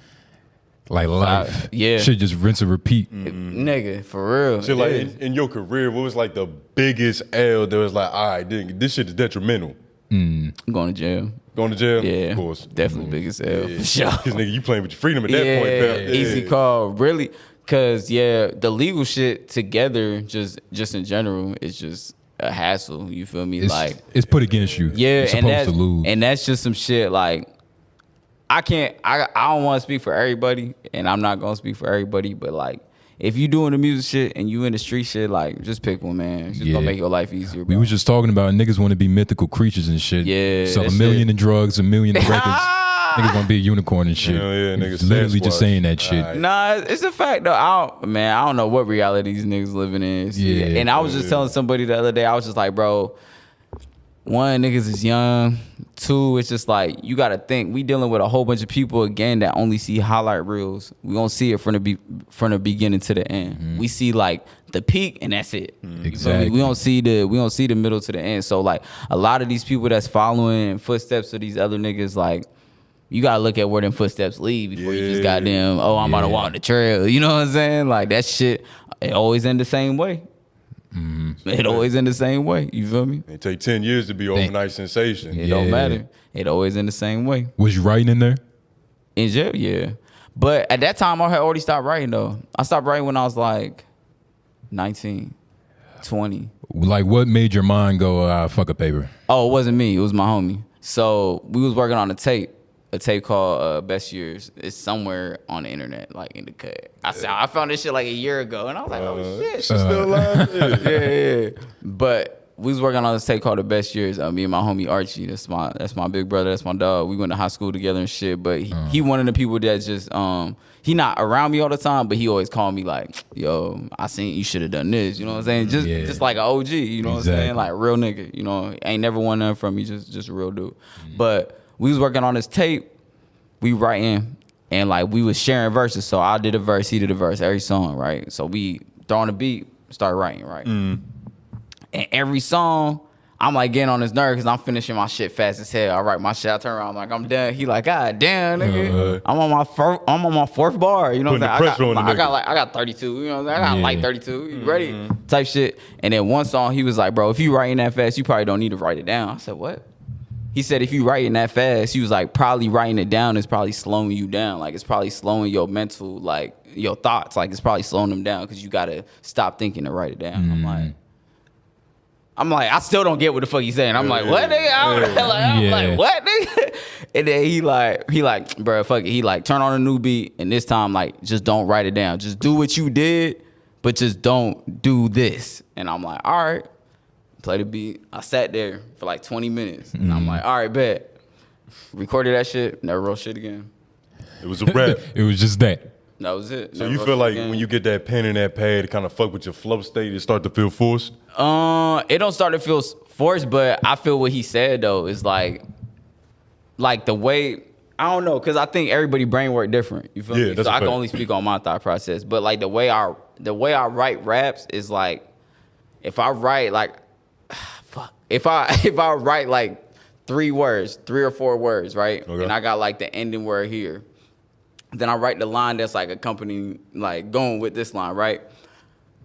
Like life. Yeah. Should just rinse and repeat. Nigga, for real. So like in your career, what was like the biggest L that was like, all right, this shit is detrimental? I'm going to jail. Going to jail? Yeah. Of course. Definitely biggest L. For sure. Because nigga, you playing with your freedom at that point, pal. Yeah. Easy call. Really. Because, the legal shit together, just in general, is just a hassle. You feel me? It's put against you. Yeah. You're supposed to lose. And that's just some shit like, I don't want to speak for everybody, and I'm not gonna speak for everybody, but like, if you doing the music shit and you in the street shit, like, just pick one, man. It's just gonna make your life easier, bro. We was just talking about niggas want to be mythical creatures and shit. Yeah. So $1 million in drugs, $1 million in records. Niggas want to be a unicorn and shit. Yeah, niggas literally just saying that shit. Right. Nah, it's a fact though. I don't know what reality these niggas living in. Yeah. And I was just telling somebody the other day, I was just like, bro, one, niggas is young. Two, it's just like, you gotta think, we dealing with a whole bunch of people again that only see highlight reels. We don't see it from the beginning to the end. We see like the peak and that's it. Exactly. We don't see the middle to the end. So like a lot of these people that's following footsteps of these other niggas, like, you gotta look at where them footsteps lead before you just goddamn, I'm about to walk the trail. You know what I'm saying? Like that shit, it always end the same way. It always end the same way. You feel me? It take 10 years to be overnight sensation. It don't matter. It always end the same way. Was you writing in there? In jail, yeah. But at that time, I had already stopped writing though. I stopped writing when I was like 19, 20. Like, what made your mind go, fuck a paper? Oh, it wasn't me. It was my homie. So we was working on a tape called Best Years. It's somewhere on the internet, like in the cut. I found this shit like a year ago, and I was like, oh shit. She's still alive? Yeah. But we was working on this tape called The Best Years. Me and my homie Archie, that's my big brother, that's my dog. We went to high school together and shit. But he one of the people that just he not around me all the time, but he always called me like, yo, I seen you should have done this. You know what I'm saying? Just like an OG. You know what I'm saying? Like real nigga. You know, ain't never won nothing from me. Just a real dude. But we was working on this tape. We writing and like we was sharing verses. So I did a verse, he did a verse, every song, right? So we throw on a beat, start writing, right? And every song, I'm like getting on his nerve because I'm finishing my shit fast as hell. I write my shit, I turn around, I'm like, I'm done. He like, God damn, nigga. I'm on my fourth bar. You know what I'm saying? I got 32. You know what I'm saying? I got like 32. You ready? Type shit. And then one song, he was like, bro, if you writing that fast, you probably don't need to write it down. I said, what? He said, if you writing that fast, he was like, probably writing it down is probably slowing you down. Like, it's probably slowing your mental, like, your thoughts. Like, it's probably slowing them down because you got to stop thinking to write it down. I'm like, I still don't get what the fuck he's saying. I'm like, what, nigga? I'm like, what, nigga? And then he like, bro, fuck it. He like, turn on a new beat, and this time, like, just don't write it down. Just do what you did, but just don't do this. And I'm like, all right. Play the beat. I sat there for like 20 minutes. And I'm like, all right, bet. Recorded that shit. Never wrote shit again. It was a rap. It was just that. That was it. So you feel like when you get that pen and that pad, it kind of fuck with your flow state, it start to feel forced? It don't start to feel forced, but I feel what he said though is like the way, I don't know, cause I think everybody brain work different. You feel me? So I can only speak on my thought process. But like the way I write raps is like, if I write like, if I write like 3 or 4 words, right? Okay. And I got like the ending word here. Then I write the line that's like accompanying, like going with this line, right?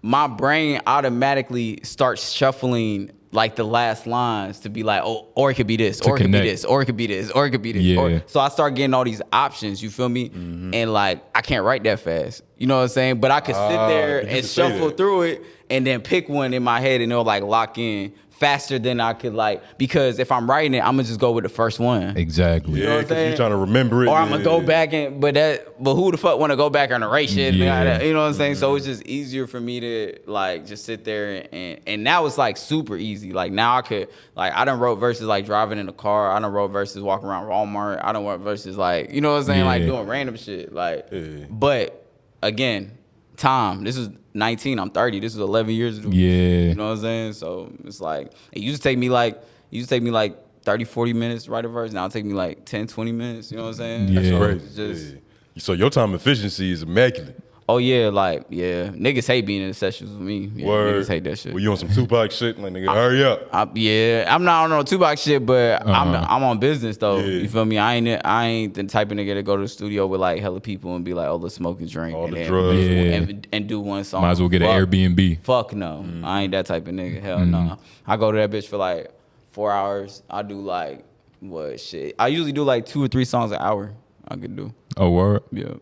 My brain automatically starts shuffling like the last lines to be like, oh, or it could be this, or it could be this, or it could be this, or it could be this. Yeah. So I start getting all these options, you feel me? And like, I can't write that fast. You know what I'm saying? But I could sit there and shuffle through it and then pick one in my head and it'll like lock in faster than I could, like, because if I'm writing it, I'm gonna just go with the first one. Exactly. You know what I'm saying? You're trying to remember it. Or I'm gonna go back and, but who the fuck wanna go back and erase shit? Yeah. You know what I'm saying? So it's just easier for me to like just sit there and now it's like super easy. Like now I could, like I done wrote verses like driving in the car. I done wrote verses walking around Walmart. I done wrote verses like, you know what I'm saying? Like doing random shit. Like, but again, time. This is 19, I'm 30. This is 11 years ago. Yeah. You know what I'm saying? So it's like, it used to take me like 30, 40 minutes to write a verse. Now it take me like 10, 20 minutes. You know what I'm saying? Yeah. So That's crazy. So your time efficiency is immaculate. Oh yeah, like yeah, niggas hate being in the sessions with me. Yeah, Word. Niggas hate that shit. Well, you on some Tupac shit? Like nigga, hurry up. I'm not on Tupac shit, but I'm on business though. Yeah. You feel me? I ain't the type of nigga to go to the studio with like hella people and be like, oh, let's smoke and drink All and the then drugs. and do one song. Might as well get an Airbnb. Fuck no, I ain't that type of nigga. Hell no. I go to that bitch for like 4 hours. I do like what shit? I usually do like 2 or 3 songs an hour. I could do. Oh, word? Yeah.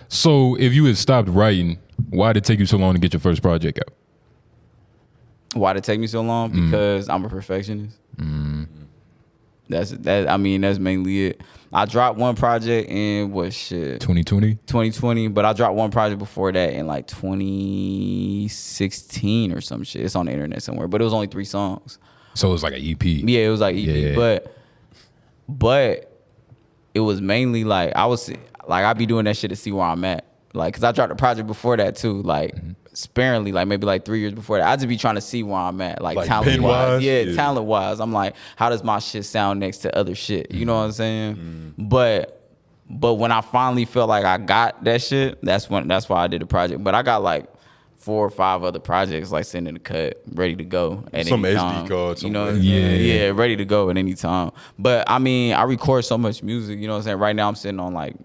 So if you had stopped writing, why did it take you so long to get your first project out? Why did it take me so long? Because I'm a perfectionist. That's mainly it. I dropped one project in 2020, but I dropped one project before that in like 2016 or some shit. It's on the internet somewhere, but it was only 3 songs. So it was like an EP. Yeah, it was like EP, Yeah. but it was mainly like I'd be doing that shit to see where I'm at. Like, cause I dropped a project before that too, like sparingly, like maybe like 3 years before that. I just be trying to see where I'm at, like talent wise. Yeah, talent wise. I'm like, how does my shit sound next to other shit? You know what I'm saying? But when I finally felt like I got that shit, that's why I did the project. But I got like 4 or 5 other projects like sitting in the cut, ready to go at some any SD time. cards. You know, Yeah, ready to go at any time. But I mean, I record so much music. You know what I'm saying? Right now, I'm sitting on like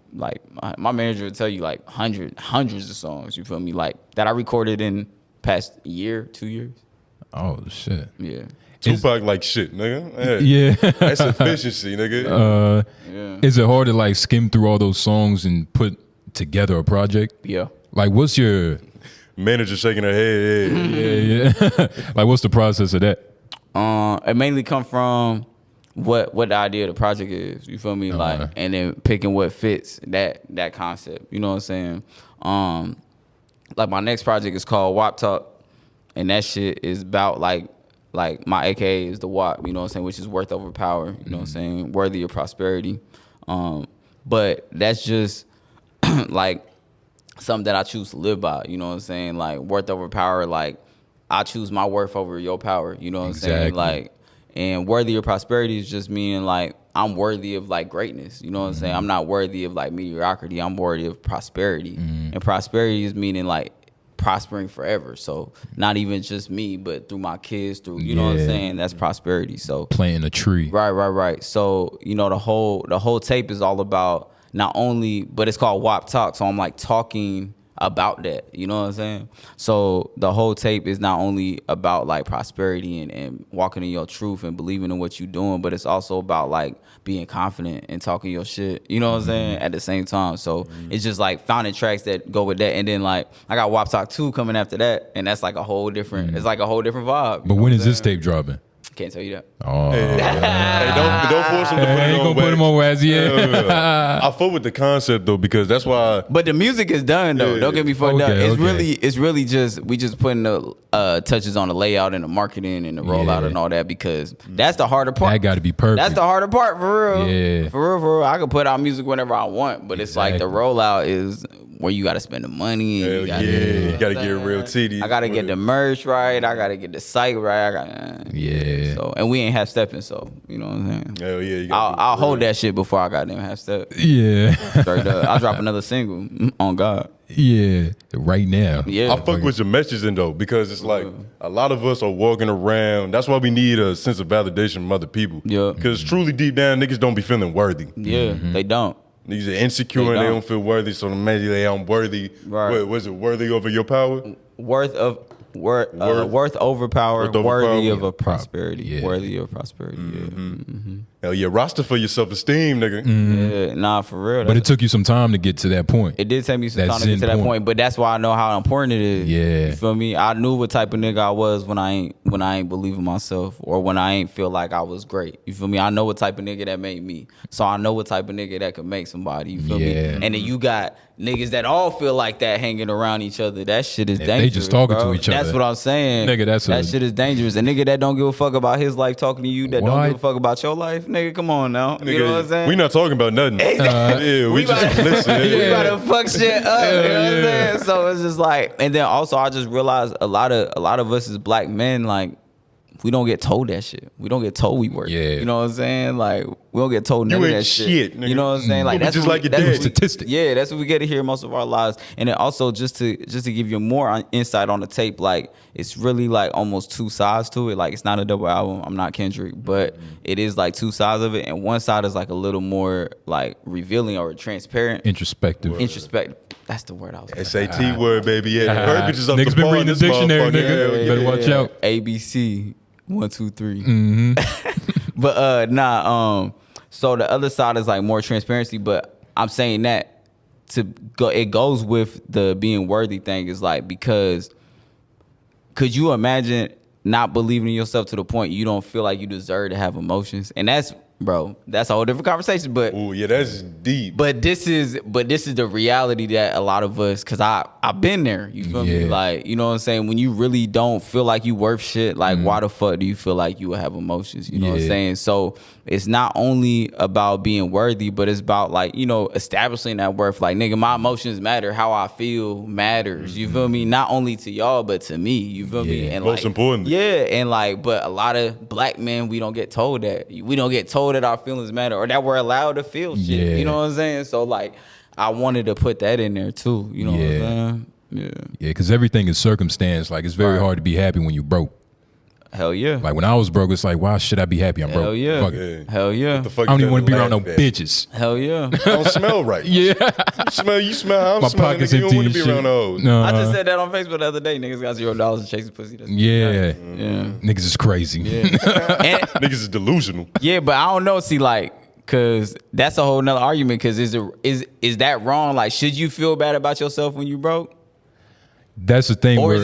my manager will tell you like hundreds of songs. You feel me? Like that I recorded in past year, 2 years. Oh shit. Yeah. Tupac like shit, nigga. Hey, Yeah. that's efficiency, nigga. Is it hard to like skim through all those songs and put together a project? Yeah. Like, what's your Manager shaking her head. yeah. Like, what's the process of that? It mainly come from what the idea of the project is. You feel me? Like, and then picking what fits that concept. You know what I'm saying? Like my next project is called WAP Talk, and that shit is about like my AKA is the WAP. You know what I'm saying? Which is worth over power. You know what I'm saying? Worthy of prosperity. But that's just like something that I choose to live by, you know what I'm saying? Like worth over power, like I choose my worth over your power, you know what I'm saying? Like, and worthy of prosperity is just meaning like I'm worthy of like greatness, you know what I'm saying? I'm not worthy of like mediocrity, I'm worthy of prosperity. And prosperity is meaning like prospering forever. So not even just me, but through my kids, through, you know what I'm saying? That's prosperity. So planting a tree. Right. So, you know, the whole tape is all about not only, but it's called WAP Talk. So I'm like talking about that, you know what I'm saying? So the whole tape is not only about like prosperity and walking in your truth and believing in what you're doing, but it's also about like being confident and talking your shit, you know what I'm saying, at the same time. So it's just like finding tracks that go with that. And then like I got WAP Talk 2 coming after that, and that's like a whole different, it's like a whole different vibe. But when is this tape dropping? Can't tell you that. Oh, Hey, don't force him to put it ain't on gonna put him on wax. Yeah. I fuck with the concept though because that's why. But the music is done though. Don't get me fucked up. It's okay. really just we just putting the touches on the layout and the marketing and the rollout and all that because that's the harder part. That got to be perfect. That's the harder part for real. Yeah. For real. I can put out music whenever I want, but it's like the rollout is where you got to spend the money. And you got to get real titty. I got to get the merch right. I got to get the site right. So and we ain't half stepping, so you know what I'm saying. Hell yeah. I'll hold that shit before I got them half step. Yeah. Straight up. I'll drop another single on God. Yeah. Right now. Yeah. I fuck with your messaging though because it's like a lot of us are walking around. That's why we need a sense of validation from other people. Yeah. Because truly deep down, niggas don't be feeling worthy. Yeah, they don't. Niggas are insecure and they don't feel worthy, so maybe they aren't worthy. Right. Was it worthy over your power? Worth over power, worthy of a prosperity. Yeah. Worthy of prosperity. Hell yeah, roster for your self-esteem, nigga. Yeah, nah, for real. But it took you some time to get to that point. It did take me some time to get to that point, but that's why I know how important it is. Yeah. You feel me? I knew what type of nigga I was when I ain't believe in myself or when I ain't feel like I was great. You feel me? I know what type of nigga that made me. So I know what type of nigga that could make somebody. You feel me? And then you got niggas that all feel like that hanging around each other. That shit is dangerous. They just talking bro. to each other. That's what I'm saying. Nigga, that shit is dangerous. A nigga that don't give a fuck about his life talking to you, that don't give a fuck about your life, nigga, come on now. Nigga, you know what I'm saying? We not talking about nothing. Yeah, we just listen. We about to fuck shit up. You know what I'm saying? So it's just like, and then also I just realized a lot of us as black men, like, we don't get told that shit. We don't get told we work. Yeah. You know what I'm saying? Like, we don't get told none of that shit. Nigga. You know what I'm saying? Like, that's just like your that's dad. Statistic. Yeah, that's what we get to hear most of our lives. And then also just to give you more insight on the tape, like, it's really like almost two sides to it. Like, it's not a double album. I'm not Kendrick, but it is like two sides of it. And one side is like a little more like revealing or transparent. Introspective. That's the word I was SAT word, baby. Yeah, the verbiage is up Niggas to been par reading in the this dictionary, motherfucker. nigga. Better watch out. ABC 1, 2, 3. But so the other side is like more transparency, but I'm saying that it goes with the being worthy thing is like, because could you imagine not believing in yourself to the point you don't feel like you deserve to have emotions? And that's a whole different conversation. But oh yeah, that's deep. But this is the reality that a lot of us, cause I've been there. You feel me? Like, you know what I'm saying? When you really don't feel like you worth shit, like why the fuck do you feel like you will have emotions? You know what I'm saying? So it's not only about being worthy, but it's about like, you know, establishing that worth. Like, nigga, my emotions matter. How I feel matters. You feel me? Not only to y'all, but to me. You feel me? And most importantly. Yeah, and like, but a lot of black men, we don't get told that. We don't get told that our feelings matter or that we're allowed to feel shit. Yeah. You know what I'm saying? So like, I wanted to put that in there too. You know what I'm saying? Yeah. Yeah, because everything is circumstance. Like, it's very hard to be happy when you broke. Hell yeah. Like, when I was broke, it's like, why should I be happy? I'm broke. Hell yeah. Fuck it. Hell yeah. What the fuck I don't you even want to be around no laugh at? bitches. Hell yeah. I don't smell right. Yeah. You smell how I'm My smelling, pockets nigga. You don't empty want and to be shit. around those. No. I just said that on Facebook the other day. Niggas got $0 and chasing pussy. That's Yeah. Yeah. Niggas is crazy. And, Niggas is delusional. yeah, but I don't know. See, like, cause that's a whole nother argument. Cause is that wrong? Like, should you feel bad about yourself when you broke? That's the thing. Or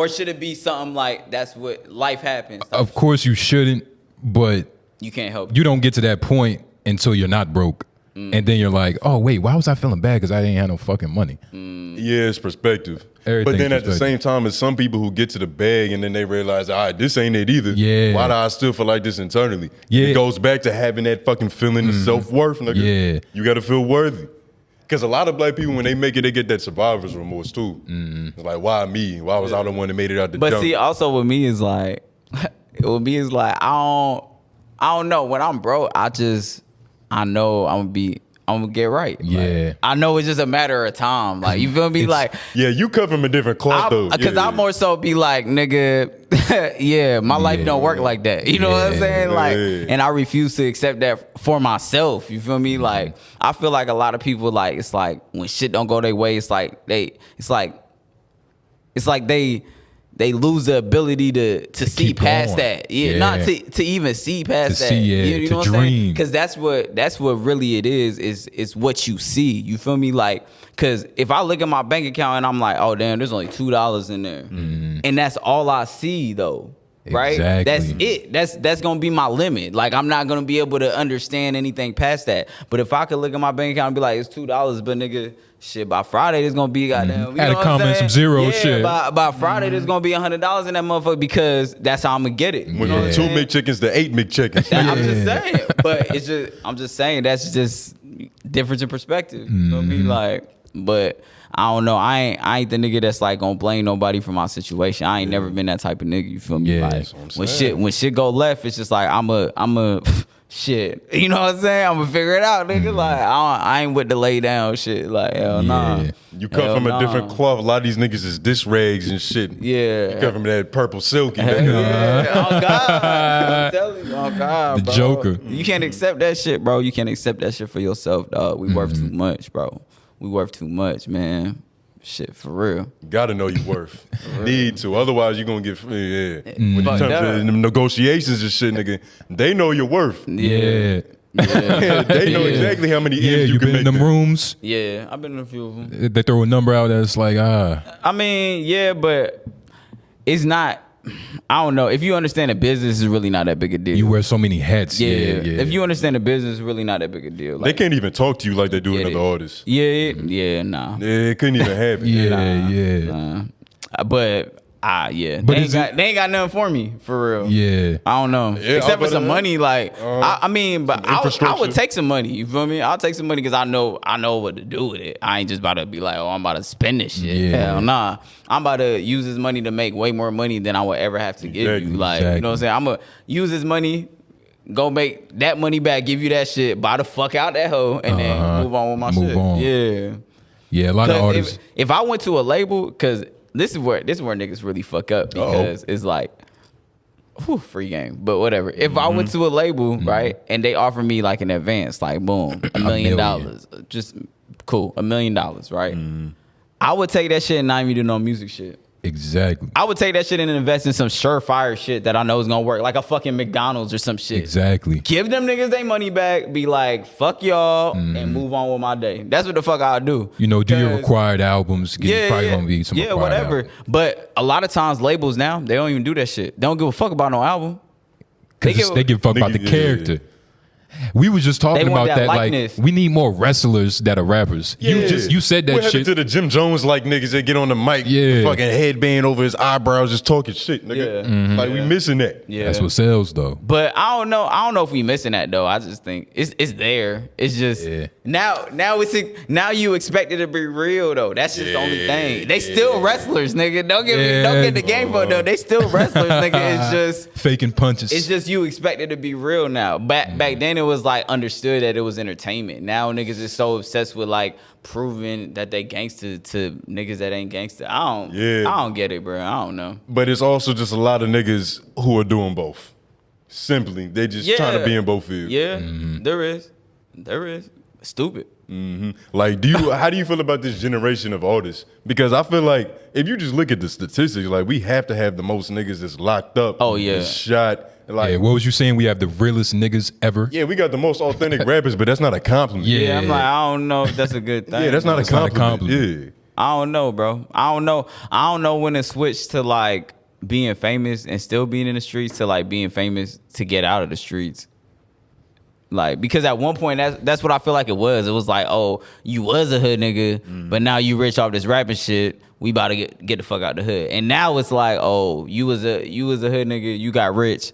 should it be something like that's what life happens? Of course you shouldn't, but You can't help it. you don't get to that point until you're not broke. And then you're like, oh, wait, why was I feeling bad? Because I didn't have no fucking money. Yeah, it's perspective. Everything's But then at the perspective. same time, it's some people who get to the bag and then they realize, all right, this ain't it either. Yeah. Why do I still feel like this internally? Yeah. It goes back to having that fucking feeling of self-worth, nigga. Yeah. You got to feel worthy. Because a lot of black people, when they make it, they get that survivor's remorse too. It's like, why me? Why was I the one that made it out the But jump? see, also with me is like, I don't know. When I'm broke, I know I'm gonna get right. Yeah. Like, I know it's just a matter of time. Like, you feel me? Like, yeah, you come from a different cloth though. because I more so be like, nigga, yeah, my life don't work like that. You know what I'm saying? Like, and I refuse to accept that for myself. You feel me? Like, I feel like a lot of people, like, it's like when shit don't go their way, it's like they lose the ability to see keep past going. that. Yeah, Yeah. not to even see past To that. see, yeah, you to know what I'm saying? dream. Because that's what really it is what you see. You feel me? Like, because if I look at my bank account and I'm like, oh damn, there's only $2 in there, and that's all I see though. right? Exactly. That's it. That's gonna be my limit. Like I'm not gonna be able to understand anything past that. But if I could look at my bank account and be like, it's $2, but nigga, shit, by Friday it's gonna be goddamn. Add a comment, some zero shit. By Friday there's gonna be $100 in that motherfucker because that's how I'm gonna get it. Went from 2 McChickens to 8 McChickens. I'm just saying, but I'm just saying that's just difference in perspective. You know what I mean? Like, but I don't know. I ain't the nigga that's like gonna blame nobody for my situation. I ain't never been that type of nigga. You feel me? Yeah, like when shit go left, it's just like I'm a shit. You know what I'm saying? I'm gonna figure it out, nigga. Like I ain't with the lay down shit. Like hell nah. You come from a different cloth. A lot of these niggas is diss rags and shit. Yeah. You come from that purple silky. Yeah. Oh God. I'm telling you. Oh God. The bro. Joker. You can't accept that shit, bro. You can't accept that shit for yourself, dog. We worth too much, bro. We worth too much, man. Shit, for real. Gotta know your worth. Need to. Otherwise, you're gonna get, when it comes to negotiations and shit, nigga, they know your worth. Yeah. They know exactly how many M's you you can been in make them rooms. Yeah, I've been in a few of them. They throw a number out that's like, I mean, yeah, but it's not. I don't know. If you understand the business, is really not that big a deal. you wear so many hats. yeah. Yeah. If you understand the business, it's really not that big a deal. they can't even talk to you like they do with other artists. Yeah, nah. It couldn't even happen. Yeah. But yeah. But they ain't got nothing for me, for real. Yeah. I don't know. Yeah, Except for some money, like I mean, but I infrastructure. would take some money. You feel me? I'll take some money because I know what to do with it. I ain't just about to be like, oh, I'm about to spend this shit. Yeah. Hell nah. I'm about to use this money to make way more money than I would ever have to give you. Like, you know what I'm saying? I'm gonna use this money, go make that money back, give you that shit, buy the fuck out that hoe, and then move on with my shit. On. Yeah. Yeah, a lot of artists. If I went to a label, because this is where niggas really fuck up because it's like, free game. But whatever. If I went to a label, right, and they offer me like an advance, like boom, $1 million, just cool, $1 million, right? I would take that shit and not even do no music shit. Exactly. I would take that shit and invest in some surefire shit that I know is gonna work, like a fucking McDonald's or some shit. Exactly. Give them niggas their money back, be like, fuck y'all, and move on with my day. That's what the fuck I'll do. You know, do your required albums. Probably gonna be some required whatever. albums. But a lot of times labels now, they don't even do that shit. They don't give a fuck about no album. They give a fuck about the character. We was just talking about that likeness. like we need more wrestlers that are rappers. You said that what shit to the Jim Jones like niggas that get on the mic, fucking headband over his eyebrows, just talking shit, nigga. Like we missing that. Yeah, that's what sells though. But I don't know if we missing that though. I just think it's there. It's just now you expect it to be real though. That's just the only thing. They still wrestlers, nigga. Don't get the game for it though. They still wrestlers, nigga. It's just faking punches. It's just you expect it to be real now. Back then it was like understood that it was entertainment. Now niggas is so obsessed with like proving that they gangster to niggas that ain't gangster. I don't get it, bro. I don't know. But it's also just a lot of niggas who are doing both. Simply, they just trying to be in both fields. Yeah, there is. Stupid. Like, how do you feel about this generation of artists? Because I feel like if you just look at the statistics, like we have to have the most niggas that's locked up. Oh yeah, that's shot. Like, what was you saying? We have the realest niggas ever. Yeah, we got the most authentic rappers, but that's not a compliment. Yeah, I'm like, I don't know if that's a good thing. Yeah, that's not a compliment. Yeah, I don't know, bro. I don't know when it switched to like being famous and still being in the streets to like being famous to get out of the streets. Like, because at one point that's what I feel like it was. It was like, oh, you was a hood nigga, but now you rich off this rapping shit. We about to get the fuck out the hood. And now it's like, oh, you was a hood nigga, you got rich,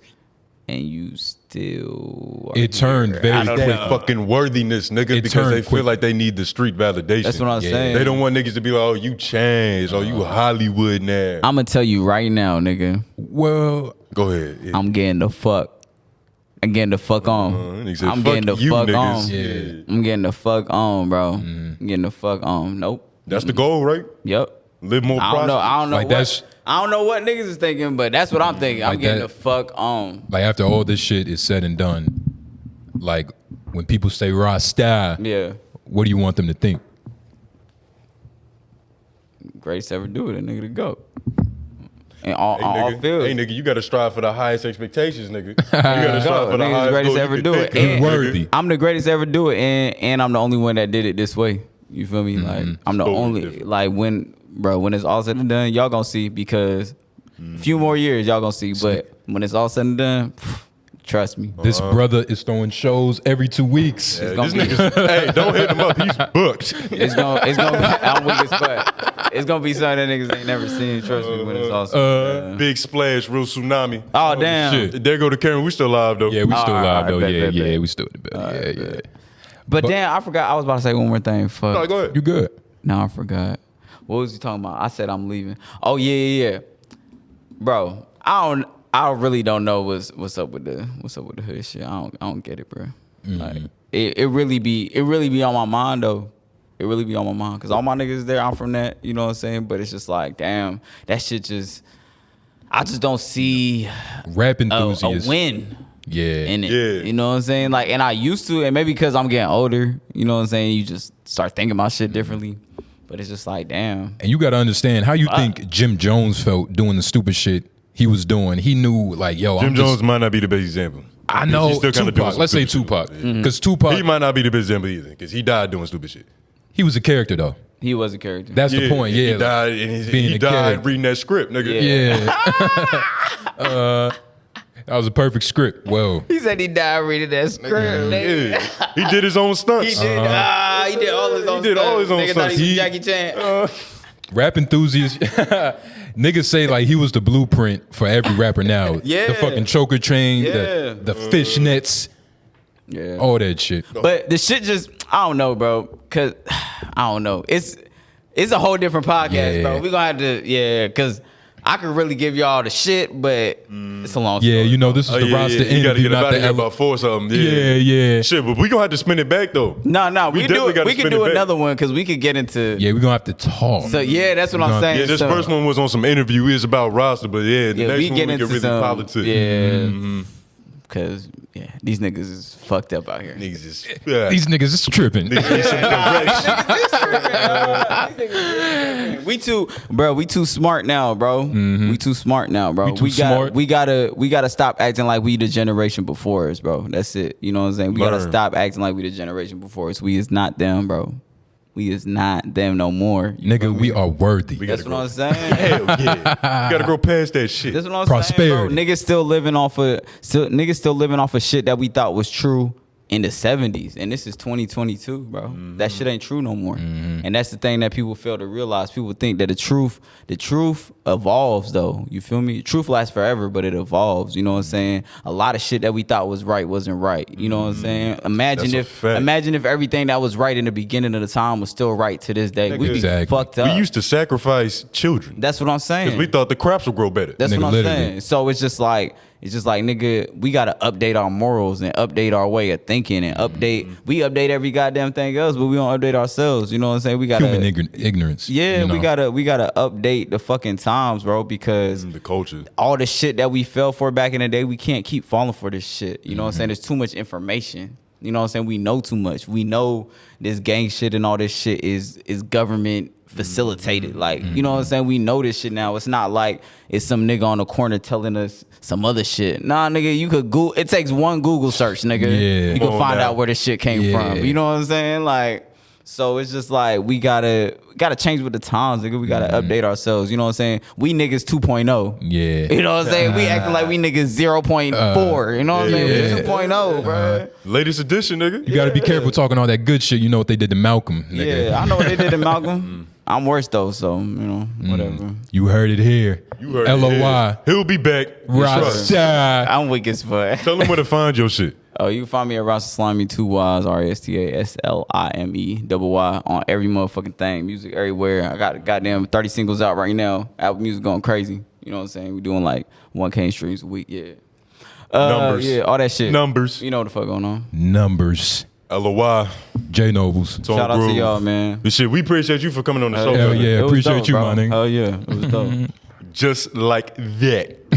and you still it turned very quick. Fucking worthiness, nigga, because they feel like they need the street validation. That's what I'm saying. They don't want niggas to be like, oh, you changed, oh, you Hollywood now. I'm gonna tell you right now, nigga. Well, go ahead. Yeah. I'm getting the fuck. I'm getting the fuck on. I'm getting the fuck on. Yeah. I'm getting the fuck on, bro. I'm getting the fuck on. Nope. That's the goal, right? Yep. Live more prosperous. I don't know like I don't know what niggas is thinking, but that's what I'm thinking. I'm getting the fuck on. Like after all this shit is said and done, like when people say RASTAA, what do you want them to think? Greatest ever do it, a nigga to go. And all fields. Hey nigga, you gotta strive for the highest expectations, nigga. You gotta strive for the highest greatest ever do it. And worthy. I'm the greatest ever do it, and I'm the only one that did it this way. You feel me? Like I'm the only different. Like when it's all said and done, y'all gonna see because a few more years y'all gonna see. But when it's all said and done, trust me. This brother is throwing shows every 2 weeks. Yeah, this nigga's, hey, don't hit him up. He's booked. It's gonna be, I'm weak as fuck. It's gonna be something that niggas ain't never seen. Trust me when it's all said and done. Big splash, real tsunami. Oh, damn. Shit. There go the camera. We still live though. Yeah, we still live though. Bet. Yeah, we still in the bed. Yeah. But damn, I forgot. I was about to say one more thing. Fuck. No, go ahead. You good? No, I forgot. What was he talking about? I said I'm leaving. Oh yeah. Bro, I really don't know what's up with the hood shit. I don't get it, bro. Like it really be on my mind though. It really be on my mind because all my niggas there. I'm from that. You know what I'm saying? But it's just like, damn, that shit just. I just don't see rap enthusiasts a win. Yeah. In it. Yeah. You know what I'm saying? Like, and I used to, and maybe because I'm getting older, you know what I'm saying? You just start thinking about shit differently. But it's just like, damn. And you got to understand how you think Jim Jones felt doing the stupid shit he was doing. He knew, like, yo, Jim Jones might not be the best example. I know. He's still kinda doing Tupac. some Let's say stupid Tupac. shit. Because Tupac, He might not be the best example either because he died doing stupid shit. he was a character, though. He was a character. That's the point, yeah. He died, and being he a died character. reading that script, nigga. Yeah. That was a perfect script. Whoa. He said he died reading that script. Yeah. He did his own stunts. He did. He did all his own. He did all his own Nigga stuff. thought he was Jackie Chan. Rap enthusiasts. Niggas say like he was the blueprint for every rapper now. Yeah. The fucking choker chain, Yeah. the fishnets, Yeah. all that shit. But the shit just, I don't know, bro. Cause I don't know. It's a whole different podcast, bro. We gonna have to, cause I could really give y'all the shit, but it's a long story. Yeah, you know, this is the RASTAA You gotta interview, get not about the it here about 4 something. Yeah. Shit, but we gonna have to spin it back though. No, we definitely gotta can spin do it back. another one because we could get into. Yeah, we're gonna have to talk. So yeah, that's what I'm saying. Yeah, this So, first one was on some interview. It's about roster, but the next we one get we into can really some politics. Yeah, because these niggas is fucked up out here. Niggas is These niggas is tripping. We too smart now, bro. We too smart now, bro. We too smart. We gotta stop acting like we the generation before us, bro. That's it. You know what I'm saying? We gotta stop acting like we the generation before us. We is not them, bro. We is not them no more. Nigga, we are worthy. That's what I'm saying. Hell yeah. You gotta grow past that shit. That's what I'm Prosperity. saying, bro. Niggas still living off of shit that we thought was true in the 70s, and this is 2022, bro. That shit ain't true no more. And that's the thing that people fail to realize. People think that the truth evolves, though. You feel me? Truth lasts forever, but it evolves. You know what I'm saying? A lot of shit that we thought was right wasn't right. You know what I'm saying? Imagine if everything that was right in the beginning of the time was still right to this day. We'd be fucked up. We used to sacrifice children. That's what I'm saying. Because we thought the crops would grow better. That's Nigga, what I'm literally. saying. So it's just like, nigga, we gotta update our morals and update our way of thinking and update. We update every goddamn thing else, but we don't update ourselves. You know what I'm saying? We gotta Human ignorance. Yeah, you know? we gotta update the fucking times, bro, because The culture. all the shit that we fell for back in the day, we can't keep falling for this shit. You know what I'm saying? There's too much information. You know what I'm saying? We know too much. We know this gang shit and all this shit is government facilitated. Like, you know what I'm saying? We know this shit now. It's not like it's some nigga on the corner telling us some other shit. Nah, nigga, you could Google. It takes one Google search, nigga. Yeah. You can find out where this shit came from. You know what I'm saying? Like, so it's just like we gotta change with the times, nigga. We gotta update ourselves. You know what I'm saying? We niggas 2.0. Yeah. You know what I'm saying? We acting like we niggas 0.4. You know what I'm saying? We 2.0, bro. Latest edition, nigga. You gotta be careful talking all that good shit. You know what they did to Malcolm, nigga. Yeah, I know what they did to Malcolm. I'm worse though, so you know, whatever. You heard it here. You heard LOY. it. He'll be back. RASTAA. I'm weak as fuck. Tell him where to find your shit. Oh, you can find me at Rasta Slimy 2 Ys, RASTASLIME on every motherfucking thing. Music everywhere. I got goddamn 30 singles out right now. Apple Music going crazy. You know what I'm saying? We doing like 1K streams a week. Yeah. Numbers. Yeah, all that shit. Numbers. You know what the fuck going on. Numbers. LOY. J Nobles. Shout out to y'all, man. But shit, we appreciate you for coming on the show. Hell brother. yeah, It was appreciate dope, you, bro. my nigga. Hell yeah, it was dope. Just like that.